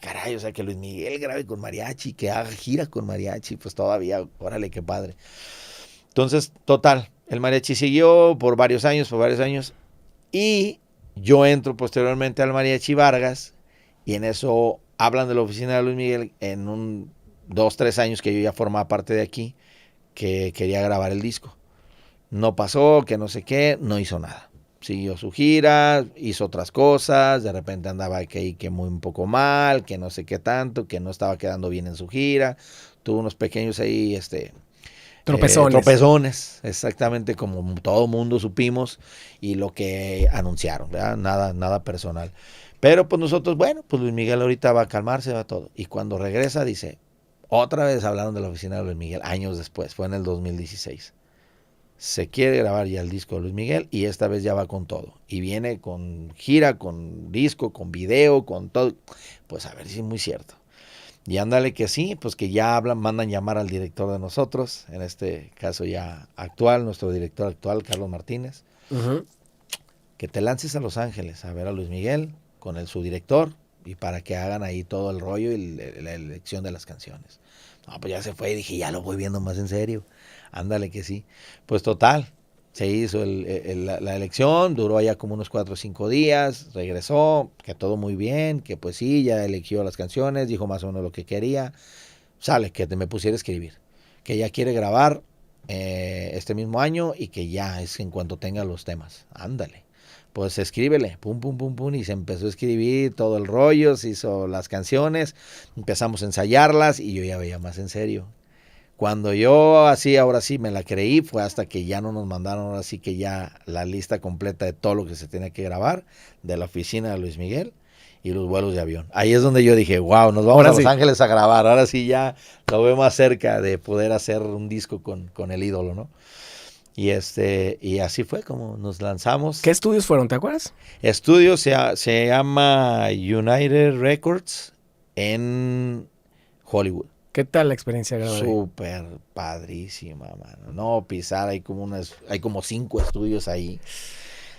Caray, o sea, que Luis Miguel grabe con mariachi, que haga gira con mariachi, pues todavía, órale, qué padre. Entonces, total, el mariachi siguió por varios años, y yo entro posteriormente al Mariachi Vargas, y en eso hablan de la oficina de Luis Miguel en 2, 3 años que yo ya formaba parte de aquí, que quería grabar el disco. No pasó, que no sé qué, no hizo nada. Siguió su gira, hizo otras cosas, de repente andaba que muy un poco mal, que no sé qué tanto, que no estaba quedando bien en su gira. Tuvo unos pequeños ahí, tropezones, exactamente como todo mundo supimos y lo que anunciaron, ¿verdad? Nada personal. Pero pues nosotros, bueno, pues Luis Miguel ahorita va a calmarse, va todo. Y cuando regresa dice, otra vez hablaron de la oficina de Luis Miguel, años después, fue en el 2016. Se quiere grabar ya el disco de Luis Miguel y esta vez ya va con todo. Y viene con gira, con disco, con video, con todo. Pues a ver si es muy cierto. Y ándale que sí, pues que ya mandan llamar al director de nosotros, en este caso ya actual, nuestro director actual, Carlos Martínez, Ujú. que te lances a Los Ángeles a ver a Luis Miguel con su director y para que hagan ahí todo el rollo y la elección de las canciones. No, pues ya se fue y dije, ya lo voy viendo más en serio. Ándale que sí. Pues total, se hizo la elección, duró allá como unos 4 o 5 días, regresó, que todo muy bien, que pues sí, ya eligió las canciones, dijo más o menos lo que quería. Sale, que me pusiera a escribir, que ya quiere grabar este mismo año y que ya es en cuanto tenga los temas. Ándale. Pues escríbele, pum, pum, pum, pum, y se empezó a escribir todo el rollo, se hizo las canciones, empezamos a ensayarlas y yo ya veía más en serio. Cuando yo así, ahora sí me la creí, fue hasta que ya no nos mandaron, ahora sí que ya la lista completa de todo lo que se tenía que grabar, de la oficina de Luis Miguel y los vuelos de avión. Ahí es donde yo dije, wow, nos vamos Ahora a Los sí. Ángeles a grabar, ahora sí ya lo veo más cerca de poder hacer un disco con el ídolo, ¿no? Y y así fue como nos lanzamos. ¿Qué estudios fueron, te acuerdas? Estudio se llama United Records en Hollywood. ¿Qué tal la experiencia de grabar ahí? Súper padrísima, mano. No, pisar, hay como 5 estudios ahí.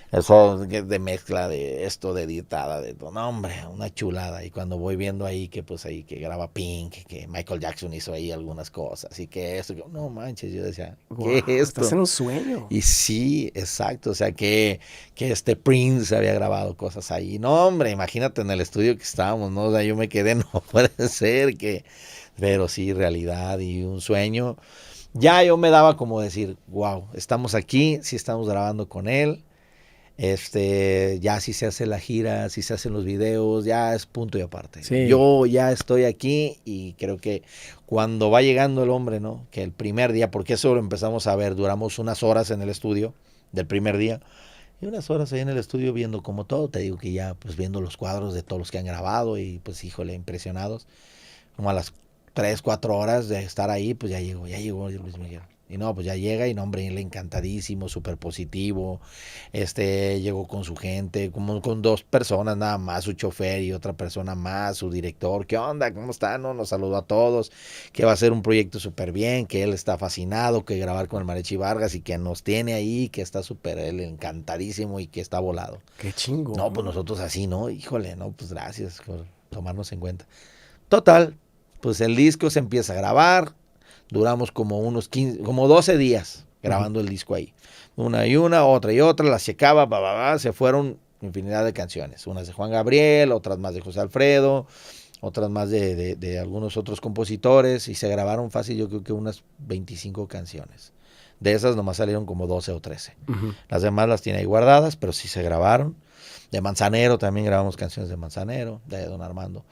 Eso de mezcla de esto, de editada, de todo. No, hombre, una chulada. Y cuando voy viendo ahí que pues ahí que graba Pink, que Michael Jackson hizo ahí algunas cosas y que esto, no manches, yo decía, ¿qué Guau, es estás esto? en un sueño. Y sí, exacto, o sea que Prince había grabado cosas ahí. No, hombre, imagínate en el estudio que estábamos, ¿no? O sea, yo me quedé, no puede ser que, pero sí, realidad y un sueño. Ya yo me daba como decir, wow, estamos aquí, sí estamos grabando con él. Ya si se hace la gira, si se hacen los videos, ya es punto y aparte. Sí. Yo ya estoy aquí y creo que cuando va llegando el hombre, ¿no? Que el primer día, porque eso lo empezamos a ver, duramos unas horas en el estudio del primer día y unas horas ahí en el estudio viendo como todo, te digo que ya pues viendo los cuadros de todos los que han grabado y pues híjole, impresionados. Como a las 3, 4 horas de estar ahí, pues ya llegó Luis Miguel. Y no, pues ya llega y no, hombre, él encantadísimo, súper positivo. Llegó con su gente, como con 2 personas nada más, su chofer y otra persona más, su director. ¿Qué onda? ¿Cómo está? No, nos saludó a todos, que va a ser un proyecto súper bien, que él está fascinado, que grabar con el Mariachi Vargas y que nos tiene ahí, que está súper él encantadísimo y que está volado. Qué chingo. No, pues nosotros así, ¿no? Híjole, no, pues gracias por tomarnos en cuenta. Total, pues el disco se empieza a grabar, duramos como unos 15, como 12 días grabando el disco ahí. Una y una, otra y otra, las checaba, se fueron infinidad de canciones. Unas de Juan Gabriel, otras más de José Alfredo, otras más de algunos otros compositores y se grabaron fácil, yo creo que unas 25 canciones. De esas nomás salieron como 12 o 13. Las demás las tiene ahí guardadas, pero sí se grabaron. De Manzanero también grabamos canciones de Manzanero, de Don Armando.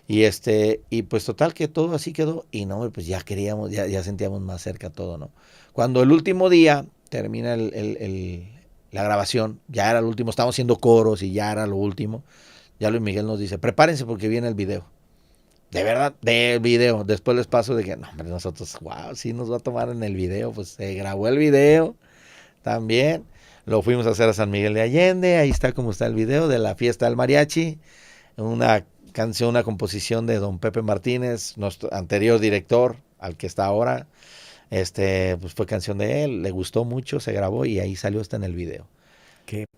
Y pues total que todo así quedó y no, pues ya queríamos, ya sentíamos más cerca todo, ¿no? Cuando el último día termina la grabación, ya era el último, estábamos haciendo coros y ya era lo último, ya Luis Miguel nos dice, prepárense porque viene el video. De verdad, del video. Después les paso de que, no, hombre, nosotros, wow, sí nos va a tomar en el video. Pues se grabó el video también. Lo fuimos a hacer a San Miguel de Allende. Ahí está como está el video de la fiesta del mariachi. Una canción, una composición de don Pepe Martínez, nuestro anterior director, al que está ahora. Pues fue canción de él. Le gustó mucho, se grabó y ahí salió hasta en el video.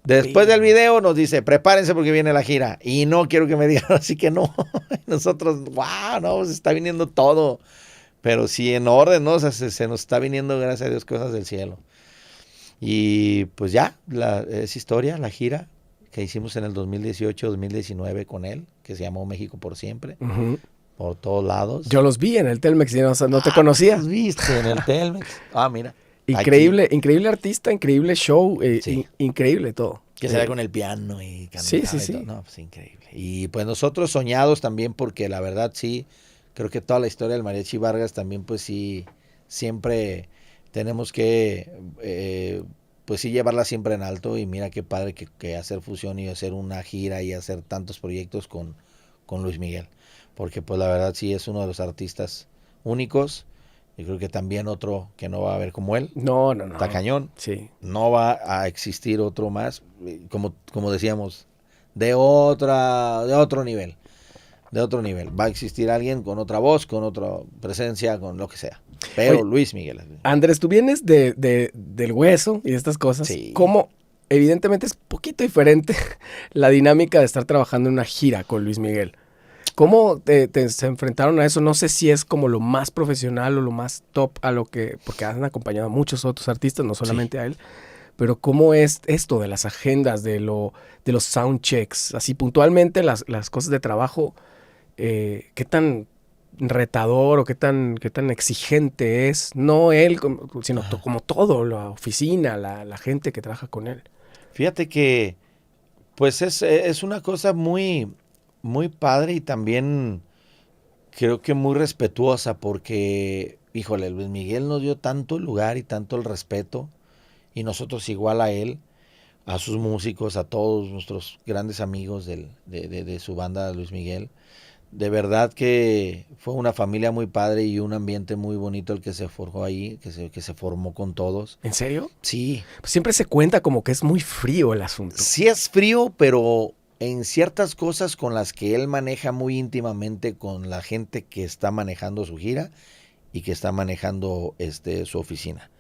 Después del video nos dice, prepárense porque viene la gira. Y no quiero que me digan así que no. Nosotros, wow, no, se está viniendo todo. Pero sí en orden, ¿no? O sea, se nos está viniendo, gracias a Dios, cosas del cielo. Y pues ya, es historia, la gira que hicimos en el 2018-2019 con él, que se llamó México por Siempre. Por todos lados. Yo los vi en el Telmex y no te conocía. Los viste en el Telmex. Mira. Increíble artista, increíble show, Sí. Increíble todo. Que se ve con el piano y cantaba. Sí. No, pues increíble. Y pues nosotros soñados también porque la verdad sí, creo que toda la historia del Mariachi Vargas también pues sí, siempre tenemos que pues sí llevarla siempre en alto y mira qué padre que hacer fusión y hacer una gira y hacer tantos proyectos con Luis Miguel. Porque pues la verdad sí es uno de los artistas únicos. Yo creo que también otro que no va a haber como él. No. Está cañón. Sí. No va a existir otro más, como decíamos, de otro nivel. De otro nivel. Va a existir alguien con otra voz, con otra presencia, con lo que sea. Pero Oye, Luis Miguel. Andrés, tú vienes del hueso y de estas cosas. Sí. ¿Cómo? Evidentemente es poquito diferente la dinámica de estar trabajando en una gira con Luis Miguel. ¿Cómo se enfrentaron a eso? No sé si es como lo más profesional o lo más top a lo que... Porque han acompañado a muchos otros artistas, no solamente a él. Pero ¿cómo es esto de las agendas, de los soundchecks? Así puntualmente las cosas de trabajo, ¿qué tan retador o qué tan exigente es? No él, sino como todo, la oficina, la gente que trabaja con él. Fíjate que pues es una cosa muy, muy padre y también creo que muy respetuosa porque, híjole, Luis Miguel nos dio tanto el lugar y tanto el respeto y nosotros igual a él, a sus músicos, a todos nuestros grandes amigos de su banda Luis Miguel. De verdad que fue una familia muy padre y un ambiente muy bonito el que se forjó ahí, que se formó con todos. ¿En serio? Sí. Pues siempre se cuenta como que es muy frío el asunto. Sí es frío, pero en ciertas cosas con las que él maneja muy íntimamente con la gente que está manejando su gira y que está manejando su oficina.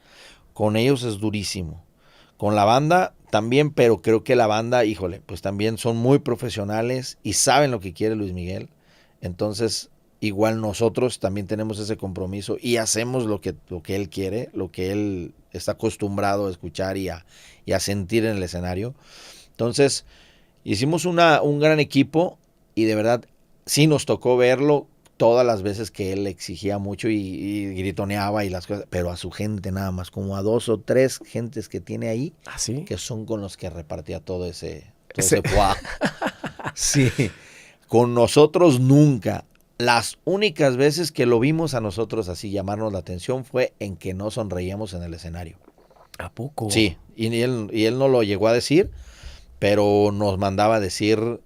Con ellos es durísimo. Con la banda también, pero creo que la banda, híjole, pues también son muy profesionales y saben lo que quiere Luis Miguel. Entonces, igual nosotros también tenemos ese compromiso y hacemos lo que él quiere, lo que él está acostumbrado a escuchar y a sentir en el escenario. Entonces, hicimos un gran equipo y de verdad sí nos tocó verlo todas las veces que él exigía mucho y gritoneaba y las cosas, pero a su gente nada más, como a 2 o 3 gentes que tiene ahí, ¿Ah, sí? que son con los que repartía todo ese Ese- fuá. Sí, con nosotros nunca. Las únicas veces que lo vimos a nosotros así llamarnos la atención fue en que no sonreíamos en el escenario. ¿A poco? Sí, y él no lo llegó a decir, pero nos mandaba a decir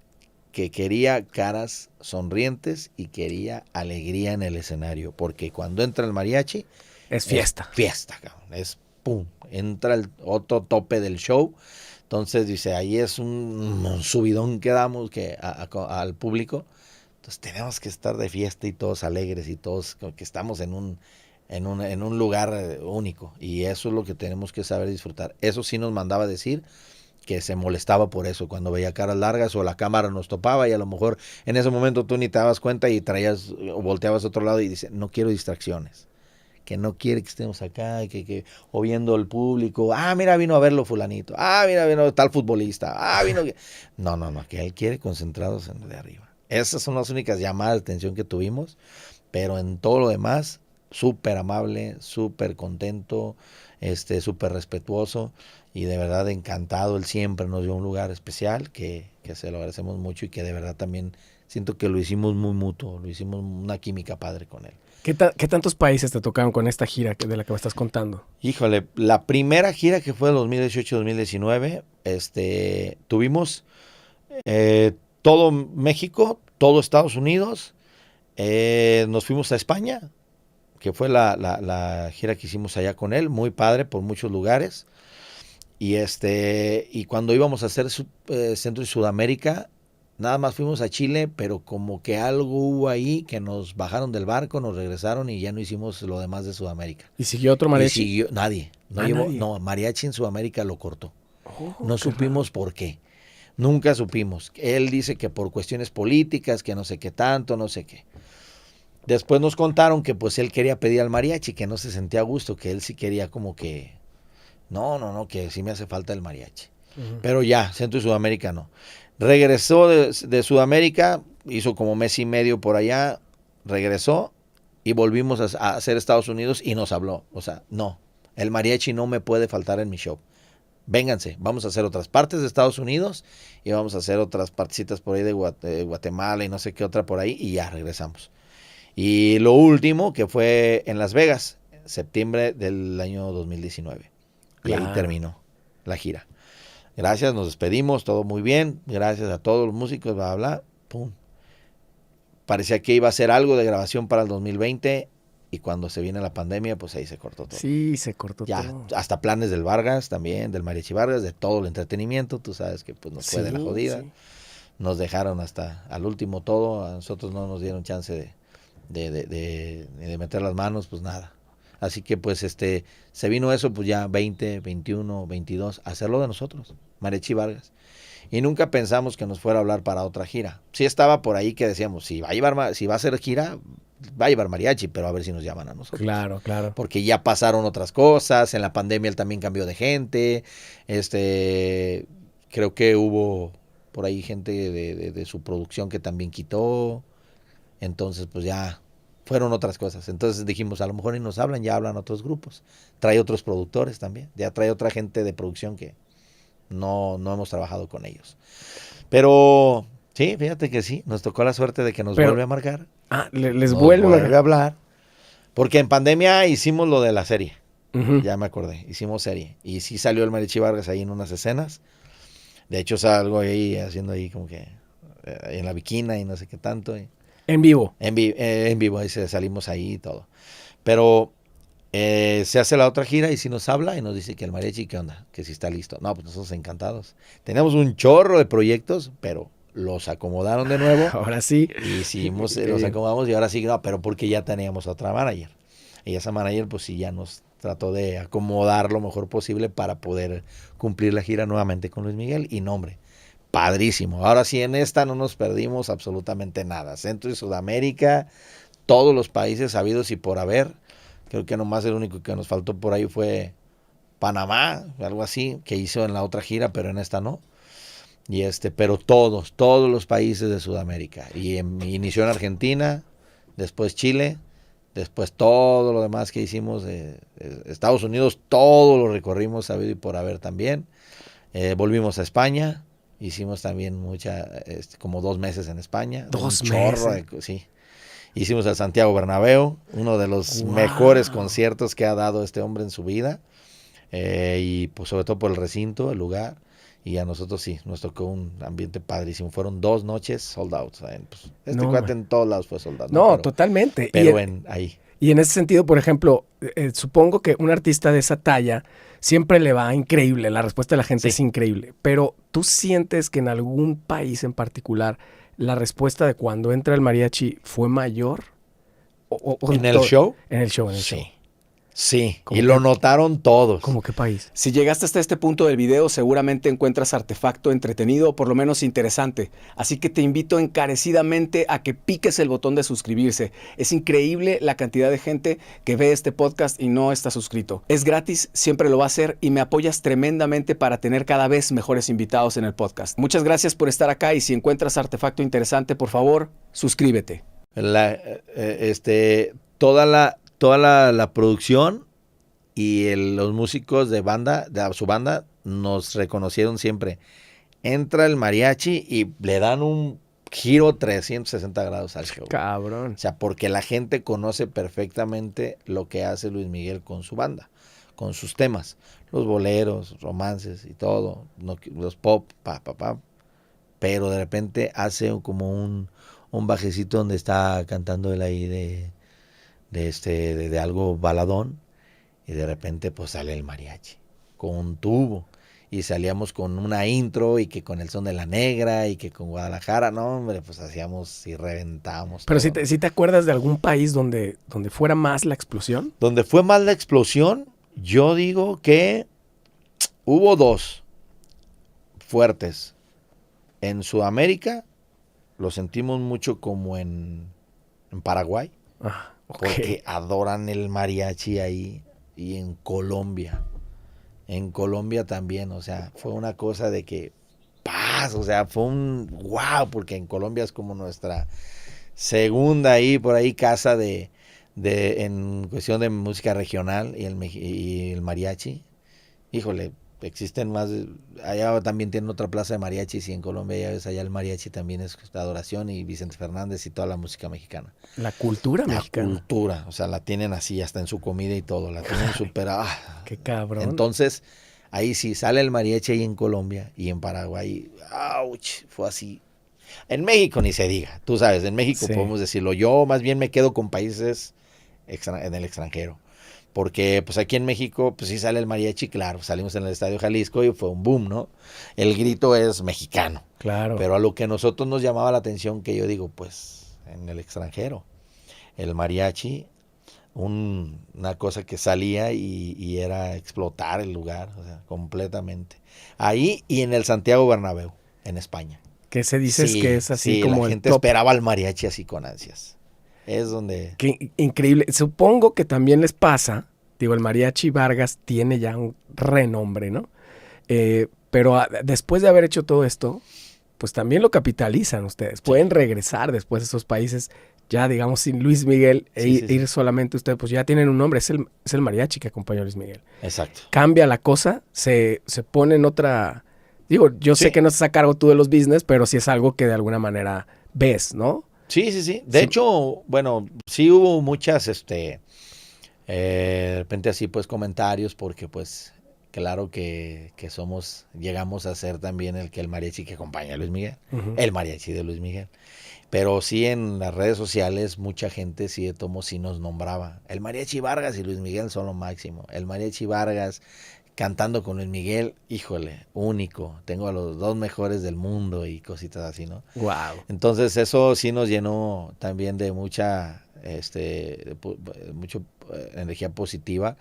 que quería caras sonrientes y quería alegría en el escenario, porque cuando entra el mariachi Es fiesta. es fiesta, cabrón, es pum, entra el otro tope del show. Entonces dice, ahí es un subidón que damos al público. Entonces tenemos que estar de fiesta y todos alegres y todos que estamos en un lugar único. Y eso es lo que tenemos que saber disfrutar. Eso sí nos mandaba a decir que se molestaba por eso, cuando veía caras largas o la cámara nos topaba y a lo mejor en ese momento tú ni te dabas cuenta y traías o volteabas a otro lado y dice, no quiero distracciones. Que no quiere que estemos acá, o viendo el público, mira, vino a verlo fulanito, mira, vino tal futbolista, vino... No, que él quiere concentrados en lo de arriba. Esas son las únicas llamadas de atención que tuvimos, pero en todo lo demás, súper amable, súper contento, súper respetuoso y de verdad encantado. Él siempre nos dio un lugar especial que se lo agradecemos mucho y que de verdad también siento que lo hicimos muy mutuo, lo hicimos una química padre con él. ¿Qué tantos países te tocaron con esta gira de la que me estás contando? Híjole, la primera gira que fue 2018-2019, tuvimos todo México, todo Estados Unidos, nos fuimos a España, que fue la gira que hicimos allá con él, muy padre por muchos lugares, y cuando íbamos a hacer Centro y Sudamérica, nada más fuimos a Chile, pero como que algo hubo ahí que nos bajaron del barco, nos regresaron y ya no hicimos lo demás de Sudamérica. ¿Y siguió otro mariachi? Y siguió, nadie. Nadie. No, mariachi en Sudamérica lo cortó. No Qué supimos raro. por qué. Nunca supimos. Él dice que por cuestiones políticas, que no sé qué tanto, no sé qué. Después nos contaron que pues él quería pedir al mariachi, que no se sentía a gusto, que él sí quería como que, no, que sí me hace falta el mariachi. Pero ya, Centro y Sudamérica no. Regresó de Sudamérica, hizo como mes y medio por allá, regresó y volvimos a hacer Estados Unidos y nos habló. O sea, no, el mariachi no me puede faltar en mi show. Vénganse, vamos a hacer otras partes de Estados Unidos y vamos a hacer otras partecitas por ahí de Guatemala y no sé qué otra por ahí y ya regresamos. Y lo último que fue en Las Vegas, septiembre del año 2019. Y Claro. ahí terminó la gira. Gracias, nos despedimos, todo muy bien. Gracias a todos los músicos, bla, bla, bla. Pum. Parecía que iba a ser algo de grabación para el 2020 y cuando se viene la pandemia, pues ahí se cortó todo. Sí, se cortó Ya, todo. hasta planes del Vargas también, del Mariachi Vargas, de todo el entretenimiento. Tú sabes que pues nos fue de la jodida. Sí. Nos dejaron hasta al último todo. A nosotros no nos dieron chance de meter las manos, pues nada. Así que pues se vino eso, pues ya 20, 21, 22, hacerlo de nosotros, Mariachi Vargas. Y nunca pensamos que nos fuera a hablar para otra gira. Sí estaba por ahí que decíamos, si va a hacer gira, va a llevar mariachi, pero a ver si nos llaman a nosotros. Claro. Porque ya pasaron otras cosas, en la pandemia él también cambió de gente, creo que hubo por ahí gente de su producción que también quitó, entonces pues ya fueron otras cosas. Entonces dijimos, a lo mejor ni nos hablan, ya hablan otros grupos. Trae otros productores también, ya trae otra gente de producción que no hemos trabajado con ellos. Pero sí, fíjate que sí, nos tocó la suerte de que nos vuelve a marcar. Les nos vuelve a hablar. Porque en pandemia hicimos lo de la serie. Ya me acordé, hicimos serie. Y sí salió el Mariachi Vargas ahí en unas escenas. De hecho salgo ahí haciendo ahí como que en la bikina y no sé qué tanto. En vivo. En vivo, ahí salimos ahí y todo. Pero se hace la otra gira y si nos habla y nos dice que el mariachi, ¿qué onda? Que si está listo. No, pues nosotros encantados. Tenemos un chorro de proyectos, pero los acomodaron de nuevo. Ahora sí. Y hicimos, los acomodamos y ahora sí, no, pero porque ya teníamos otra manager. Y esa manager pues sí ya nos trató de acomodar lo mejor posible para poder cumplir la gira nuevamente con Luis Miguel. Y no, hombre, padrísimo. Ahora sí, en esta no nos perdimos absolutamente nada. Centro y Sudamérica, todos los países habidos y por haber. Creo que nomás el único que nos faltó por ahí fue Panamá, algo así, que hizo en la otra gira, pero en esta no. Y pero todos los países de Sudamérica. Y inició en Argentina, después Chile, después todo lo demás que hicimos, Estados Unidos, todo lo recorrimos sabido y por haber también. Volvimos a España, hicimos también como 2 meses en España. 2 meses. Sí. Hicimos el Santiago Bernabéu, uno de los mejores conciertos que ha dado este hombre en su vida. Y pues sobre todo por el recinto, el lugar. Y a nosotros sí, nos tocó un ambiente padrísimo. Fueron 2 noches sold out. Pues, cuate en todos lados fue sold out. No, totalmente. Pero ahí. Y en ese sentido, por ejemplo, supongo que un artista de esa talla siempre le va increíble. La respuesta de la gente es increíble. Pero ¿tú sientes que en algún país en particular la respuesta de cuando entra el mariachi fue mayor? ¿En el show? En el show. Sí, y lo notaron todos. ¿Cómo qué país? Si llegaste hasta este punto del video, seguramente encuentras Artefacto entretenido o por lo menos interesante. Así que te invito encarecidamente a que piques el botón de suscribirse. Es increíble la cantidad de gente que ve este podcast y no está suscrito. Es gratis, siempre lo va a hacer y me apoyas tremendamente para tener cada vez mejores invitados en el podcast. Muchas gracias por estar acá y si encuentras Artefacto interesante, por favor, suscríbete. Toda la producción y los músicos de su banda nos reconocieron siempre. Entra el mariachi y le dan un giro 360 grados al show. Cabrón. O sea, porque la gente conoce perfectamente lo que hace Luis Miguel con su banda, con sus temas, los boleros, romances y todo, los pop, pero de repente hace como un bajecito donde está cantando él ahí de algo baladón y de repente pues sale el mariachi con un tubo y salíamos con una intro y que con el son de la negra y que con Guadalajara, no hombre, pues hacíamos y reventábamos. Pero todo. si te acuerdas de algún país donde fuera más la explosión. Donde fue más la explosión, yo digo que hubo 2 fuertes. En Sudamérica lo sentimos mucho como en Paraguay. Porque adoran el mariachi ahí. Y en Colombia. En Colombia también. O sea, fue una cosa de que paz. O sea, fue un wow. Porque en Colombia es como nuestra segunda ahí, por ahí, casa en cuestión de música regional y el mariachi. Híjole, existen más. Allá también tienen otra plaza de mariachis y en Colombia ya ves, allá el mariachi también es la adoración y Vicente Fernández y toda la música mexicana. La cultura mexicana. La cultura, o sea, la tienen así hasta en su comida y todo, la tienen súper. Qué cabrón. Entonces, ahí sí sale el mariachi ahí en Colombia y en Paraguay, ¡ouch! Fue así. En México ni se diga, tú sabes, en México podemos decirlo. Yo más bien me quedo con países en el extranjero. Porque pues aquí en México pues sí sale el mariachi, claro, salimos en el Estadio Jalisco y fue un boom, ¿no? El grito es mexicano. Claro. Pero a lo que a nosotros nos llamaba la atención, que yo digo, pues en el extranjero, el mariachi, una cosa que salía y era explotar el lugar, o sea, completamente. Ahí y en el Santiago Bernabéu, en España. ¿Qué se dice que es así como la gente esperaba al mariachi así con ansias. Es donde... Qué increíble. Supongo que también les pasa, digo, el Mariachi Vargas tiene ya un renombre, ¿no? Pero después de haber hecho todo esto, pues también lo capitalizan ustedes. Pueden regresar después a esos países, ya digamos sin Luis Miguel, ir solamente ustedes, pues ya tienen un nombre, es el mariachi que acompañó a Luis Miguel. Exacto. Cambia la cosa, se pone en otra... Digo, yo sé que no estás a cargo tú de los business, pero sí es algo que de alguna manera ves, ¿no? Sí. De hecho, bueno, sí hubo muchas, de repente así pues comentarios, porque pues claro que llegamos a ser también el mariachi que acompaña a Luis Miguel, el mariachi de Luis Miguel. Pero sí en las redes sociales mucha gente sí de tomo sí nos nombraba. El mariachi Vargas y Luis Miguel son lo máximo. El mariachi Vargas cantando con Luis Miguel, híjole, único. Tengo a los 2 mejores del mundo y cositas así, ¿no? Wow. Entonces eso sí nos llenó también de mucha energía positiva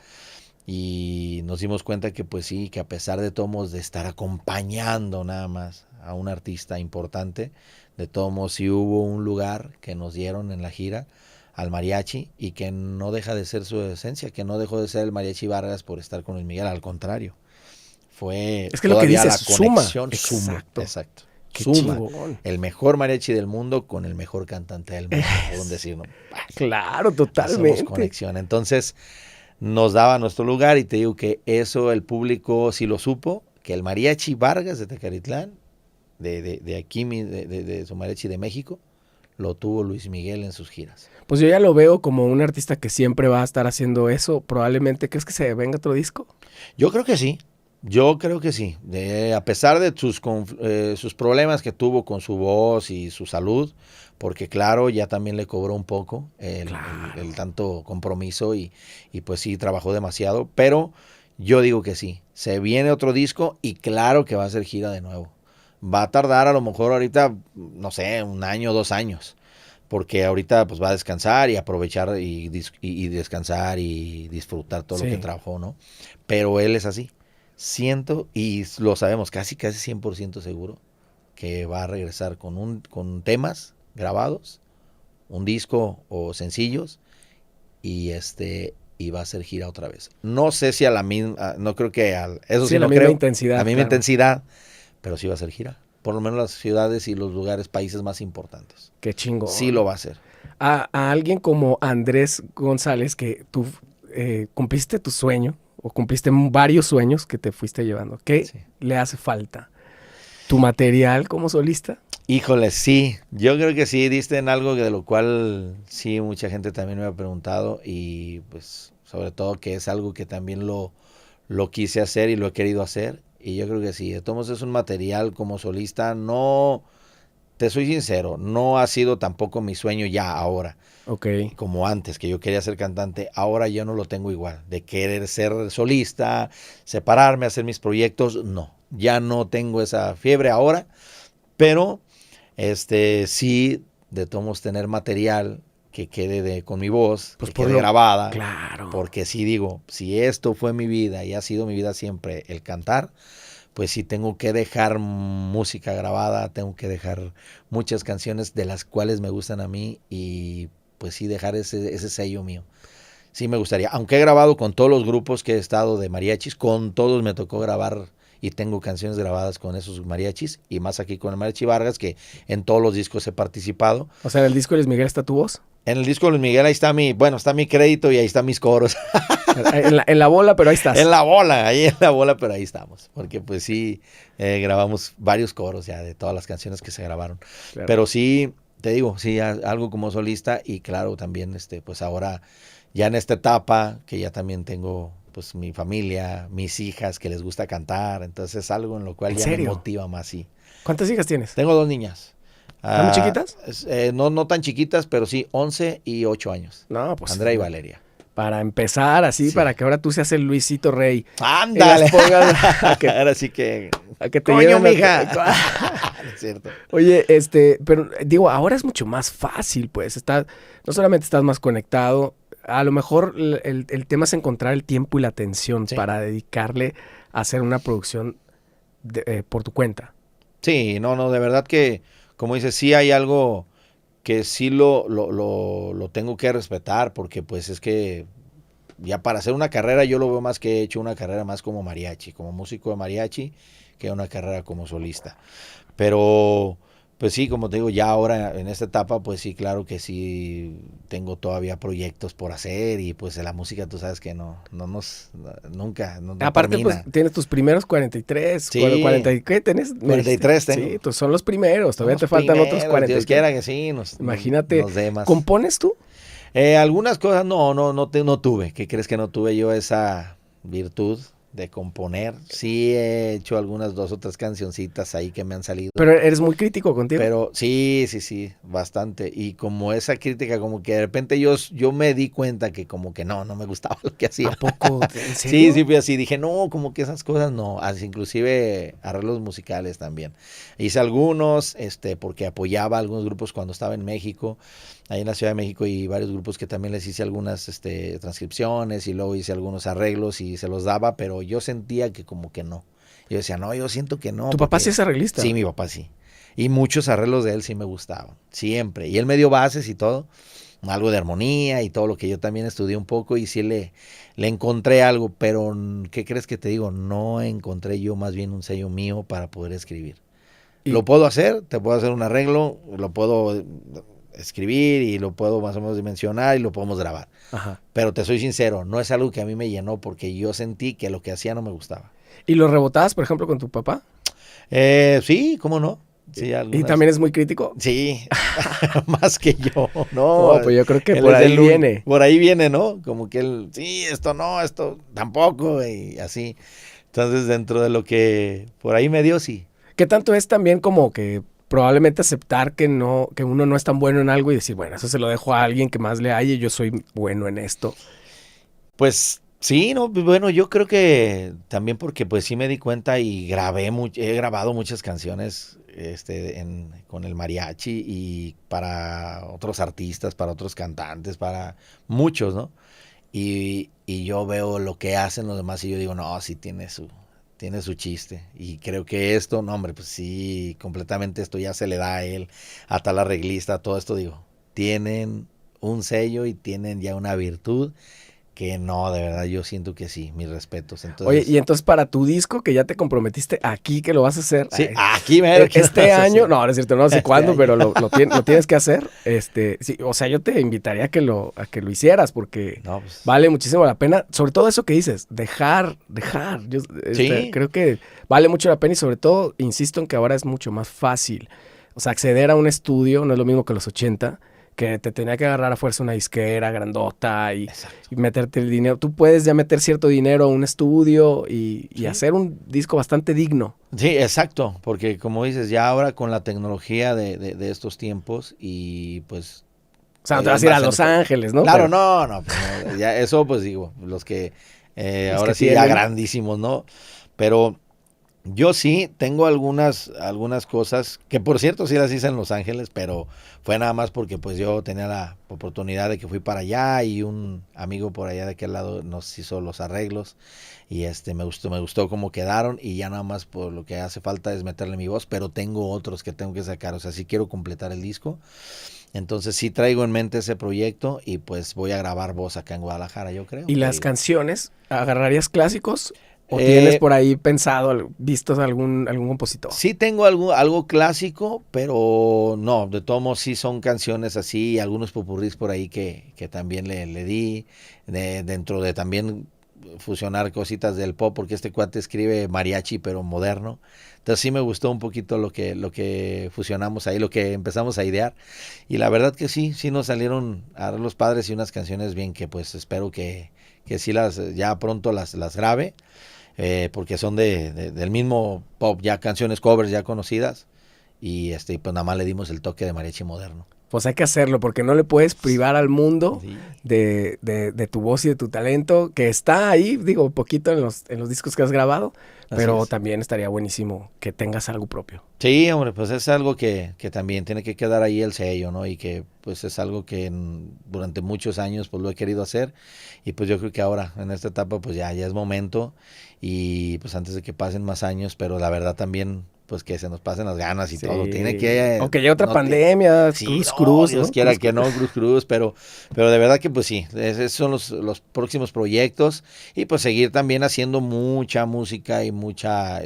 y nos dimos cuenta que pues sí, que a pesar de todos de estar acompañando nada más a un artista importante, de todos modos sí hubo un lugar que nos dieron en la gira al mariachi y que no deja de ser su esencia, que no dejó de ser el mariachi Vargas por estar con Luis Miguel, al contrario. Fue es que lo que dices, la conexión suma. Exacto. Qué Suma chingón. el mejor mariachi del mundo con el mejor cantante del mundo, por decirlo. Claro, Hacemos totalmente. conexión. Entonces, nos daba nuestro lugar y te digo que eso el público sí lo supo, que el mariachi Vargas de Tecalitlán, de aquí, de su mariachi de México, lo tuvo Luis Miguel en sus giras. Pues yo ya lo veo como un artista que siempre va a estar haciendo eso. Probablemente, ¿crees que se venga otro disco? Yo creo que sí. Yo creo que sí. A pesar de sus problemas que tuvo con su voz y su salud, porque claro, ya también le cobró un poco el tanto compromiso y pues sí, trabajó demasiado, pero yo digo que sí. Se viene otro disco y claro que va a ser gira de nuevo. Va a tardar a lo mejor ahorita, no sé, 1 año, 2 años, porque ahorita pues va a descansar y aprovechar y descansar y disfrutar todo lo que trabajó, ¿no? Pero él es así. Siento, y lo sabemos casi 100% seguro, que va a regresar con temas grabados, un disco o sencillos, y va a hacer gira otra vez. No sé si a la misma, no creo que eso sí la no misma creo, intensidad. la misma claro. intensidad, pero sí va a hacer gira. Por lo menos las ciudades y los lugares, países más importantes. Qué chingón. Sí lo va a hacer. A alguien como Andrés González, que tú cumpliste tu sueño, o cumpliste varios sueños que te fuiste llevando. ¿Qué le hace falta? ¿Tu material como solista? Híjole, sí. Yo creo que sí, diste en algo de lo cual sí mucha gente también me ha preguntado y pues sobre todo que es algo que también lo quise hacer y lo he querido hacer. Y yo creo que sí, de todos modos es un material como solista, no, te soy sincero, no ha sido tampoco mi sueño ya ahora. Ok. Como antes, que yo quería ser cantante, ahora yo no lo tengo igual, de querer ser solista, separarme, hacer mis proyectos, no, ya no tengo esa fiebre ahora, pero sí, de todos modos tener material que quede con mi voz, Pues que quede grabada, claro. porque sí digo, si esto fue mi vida y ha sido mi vida siempre el cantar, pues sí tengo que dejar música grabada, tengo que dejar muchas canciones de las cuales me gustan a mí y pues sí dejar ese sello mío. Sí me gustaría, aunque he grabado con todos los grupos que he estado de mariachis, con todos me tocó grabar y tengo canciones grabadas con esos mariachis y más aquí con el Mariachi Vargas, que en todos los discos he participado. O sea, en el disco de Luis Miguel está tu voz. En el disco de Luis Miguel ahí está está mi crédito y ahí están mis coros. en la bola, pero ahí estás. En la bola, pero ahí estamos. Porque pues sí, grabamos varios coros ya de todas las canciones que se grabaron. Claro. Pero sí, te digo, sí, algo como solista y claro, también pues ahora ya en esta etapa que ya también tengo pues mi familia, mis hijas que les gusta cantar, entonces es algo en lo cual ya me motiva más, sí. ¿Cuántas hijas tienes? Tengo 2 niñas. ¿Están muy chiquitas? No tan chiquitas, pero sí 11 y 8 años. No, pues Andrea y Valeria. Para empezar así, Sí. para que ahora tú seas el Luisito Rey. ¡Ándale! Ahora sí que... A que te ¡Coño, lleven mija! a... Es cierto. Oye, pero digo, ahora es mucho más fácil, pues. No solamente estás más conectado, a lo mejor el tema es encontrar el tiempo y la atención para dedicarle a hacer una producción por tu cuenta. Sí, no, de verdad que, como dices, sí hay algo que sí lo tengo que respetar, porque pues es que ya para hacer una carrera yo lo veo más que he hecho una carrera más como mariachi, como músico de mariachi, que una carrera como solista. Pero pues sí, como te digo, ya ahora en esta etapa, pues sí, claro que sí tengo todavía proyectos por hacer y pues la música tú sabes que nunca Aparte, termina. pues tienes tus primeros 43, Sí. 40, ¿qué tenés? 43 tengo. Sí, son los primeros, todavía te faltan otros 43. Dios quiera que sí, Imagínate, nos dé más. ¿compones tú? Algunas cosas no tuve. ¿Qué crees que no tuve yo esa virtud de componer? Sí he hecho algunas 2 o 3 cancioncitas ahí que me han salido. Pero eres muy crítico contigo. Pero sí, bastante. Y como esa crítica, como que de repente yo me di cuenta que como que no me gustaba lo que hacía. ¿A poco? ¿En serio? Sí, fui así. Dije, no, como que esas cosas no. Así, inclusive arreglos musicales también. Hice algunos, porque apoyaba a algunos grupos cuando estaba en México, ahí en la Ciudad de México, y varios grupos que también les hice algunas transcripciones y luego hice algunos arreglos y se los daba, pero yo sentía que como que no. Yo decía, no, yo siento que no. ¿Tu papá sí es arreglista? Sí, mi papá sí. Y muchos arreglos de él sí me gustaban, siempre. Y él me dio bases y todo, algo de armonía y todo lo que yo también estudié un poco y sí le encontré algo, pero ¿qué crees que te digo? No encontré yo más bien un sello mío para poder escribir. Lo puedo hacer, te puedo hacer un arreglo, lo puedo escribir y lo puedo más o menos dimensionar y lo podemos grabar. Ajá. Pero te soy sincero, no es algo que a mí me llenó porque yo sentí que lo que hacía no me gustaba. ¿Y lo rebotabas, por ejemplo, con tu papá? Sí, ¿cómo no? Sí, ¿Y algunas. también es muy crítico? Sí, más que yo. No, Pues yo creo que él por es ahí el viene. Por ahí viene, ¿no? Como que él, sí, esto no, esto tampoco, y así. Entonces, dentro de lo que por ahí me dio, sí. ¿Qué tanto es también como que probablemente aceptar que no, que uno no es tan bueno en algo y decir, bueno, eso se lo dejo a alguien que más le halle, yo soy bueno en esto? Pues sí, no, pues, bueno, yo creo que también porque pues sí me di cuenta y he grabado muchas canciones con el mariachi y para otros artistas, para otros cantantes, para muchos, ¿no? Y yo veo lo que hacen los demás y yo digo, no, sí tiene su chiste. Y creo que esto, no, hombre, pues sí, completamente esto ya se le da a él, a tal arreglista, todo esto, digo, tienen un sello y tienen ya una virtud que no, de verdad, yo siento que sí, mis respetos. Oye, y Entonces, entonces para tu disco, que ya te comprometiste aquí que lo vas a hacer, sí, aquí mero, ¿qué este vas a año, hacer? no es cierto, no sé Este cuándo, año. pero lo tienes que hacer. Sí, o sea, yo te invitaría a que lo hicieras porque No, pues, vale muchísimo la pena. Sobre todo eso que dices, dejar. Yo sí, creo que vale mucho la pena y sobre todo, insisto en que ahora es mucho más fácil. O sea, acceder a un estudio no es lo mismo que los 80, que te tenía que agarrar a fuerza una disquera grandota exacto. y meterte el dinero. Tú puedes ya meter cierto dinero a un estudio y Sí. hacer un disco bastante digno. Sí, exacto, porque como dices, ya ahora con la tecnología de estos tiempos y pues O sea, no te vas a ir a en Los Ángeles, ¿no? claro, Pero no, pues no, ya eso pues digo, los que los ahora que sí ya tienen. grandísimos, ¿no? Pero yo sí tengo algunas cosas que por cierto sí las hice en Los Ángeles, pero fue nada más porque pues yo tenía la oportunidad de que fui para allá y un amigo por allá de aquel lado nos hizo los arreglos y me gustó cómo quedaron y ya nada más por lo que hace falta es meterle mi voz, pero tengo otros que tengo que sacar, o sea, sí quiero completar el disco. Entonces sí traigo en mente ese proyecto y pues voy a grabar voz acá en Guadalajara, yo creo. ¿Y Te las digo. canciones, agarrarías clásicos o tienes Eh, por ahí pensado, vistos algún compositor? Sí tengo algo clásico, pero no, de todos modos sí son canciones así, algunos popurrís por ahí que también le di, dentro de también fusionar cositas del pop, porque este cuate escribe mariachi pero moderno. Entonces sí me gustó un poquito lo que fusionamos ahí, lo que empezamos a idear. Y la verdad que sí nos salieron a los padres y unas canciones bien que pues espero que sí ya pronto las grabe porque son del mismo pop, ya canciones covers ya conocidas y pues nada más le dimos el toque de mariachi moderno. Pues hay que hacerlo porque no le puedes privar al mundo Sí, de tu voz y de tu talento, que está ahí, digo, poquito en los discos que has grabado, así pero es. también estaría buenísimo que tengas algo propio. Sí, hombre, pues es algo que también tiene que quedar ahí el sello, ¿no? Y que pues es algo que durante muchos años pues lo he querido hacer y pues yo creo que ahora en esta etapa pues ya es momento y pues antes de que pasen más años, pero la verdad también pues que se nos pasen las ganas y todo, tiene Sí. que... O que llegue otra no pandemia, Sí, no, cruz, Dios ¿no? quiera que no, Cruz, pero de verdad que pues sí, esos son los próximos proyectos y pues seguir también haciendo mucha música y mucha,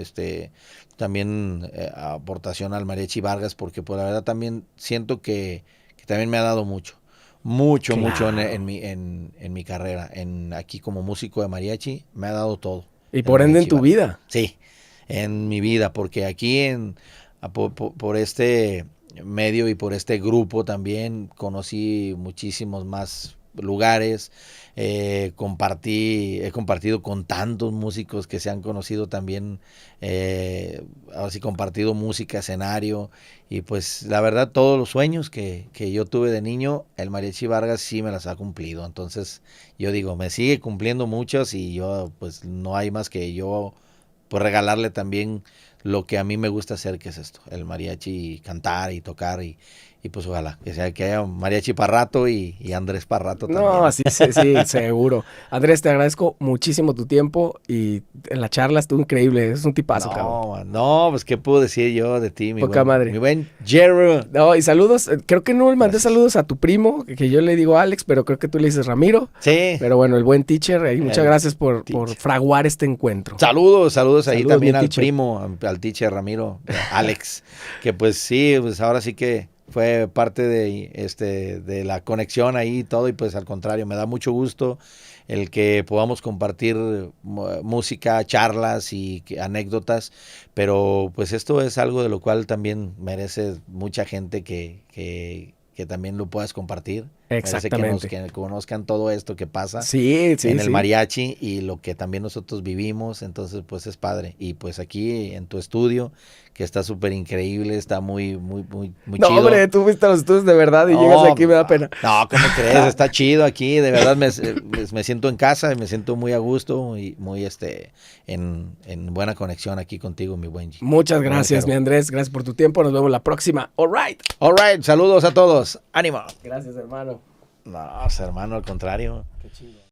también aportación al Mariachi Vargas, porque pues la verdad también siento que también me ha dado mucho Claro. en mi carrera, aquí como músico de mariachi, me ha dado todo, Y el por ende en Mariachi tu Vargas. vida. Sí, en mi vida, porque aquí por este medio y por este grupo también conocí muchísimos más lugares, he compartido con tantos músicos que se han conocido también, ahora sí compartido música, escenario, y pues la verdad todos los sueños que yo tuve de niño, el Mariachi Vargas sí me las ha cumplido, entonces yo digo, me sigue cumpliendo muchos y yo pues no hay más que yo pues regalarle también lo que a mí me gusta hacer, que es esto, el mariachi, cantar y tocar y y pues ojalá que haya mariachi para rato y Andrés para rato también. No, sí, sí, seguro. Andrés, te agradezco muchísimo tu tiempo y en la charla estuvo increíble. Es un tipazo, cabrón. Man, no, pues qué puedo decir yo de ti, Poca madre. mi buen Jerry. No, y saludos. Creo que no le mandé saludos a tu primo, que yo le digo Alex, pero creo que tú le dices Ramiro. Sí. Pero bueno, el buen teacher, ahí muchas gracias por teacher. fraguar este encuentro. Saludos ahí Saludos, también mi al teacher. primo, al teacher Ramiro, Alex, que pues sí, pues ahora sí que fue parte de la conexión ahí y todo, y pues al contrario, me da mucho gusto el que podamos compartir música, charlas y anécdotas, pero pues esto es algo de lo cual también merece mucha gente que también lo puedas compartir. Exactamente. Que conozcan todo esto que pasa Sí, en el mariachi y lo que también nosotros vivimos, entonces pues es padre. Y pues aquí en tu estudio, que está súper increíble, está muy No, chido. hombre, tú fuiste a los estudios de verdad y llegas aquí, me da pena. No, ¿cómo crees? Está chido aquí, de verdad me siento en casa, me siento muy a gusto y muy en buena conexión aquí contigo, mi buen G. Muchas gracias, mi Andrés, gracias por tu tiempo, nos vemos la próxima. All right, saludos a todos, ánimo. Gracias, hermano. No, hermano, al contrario. Qué chido.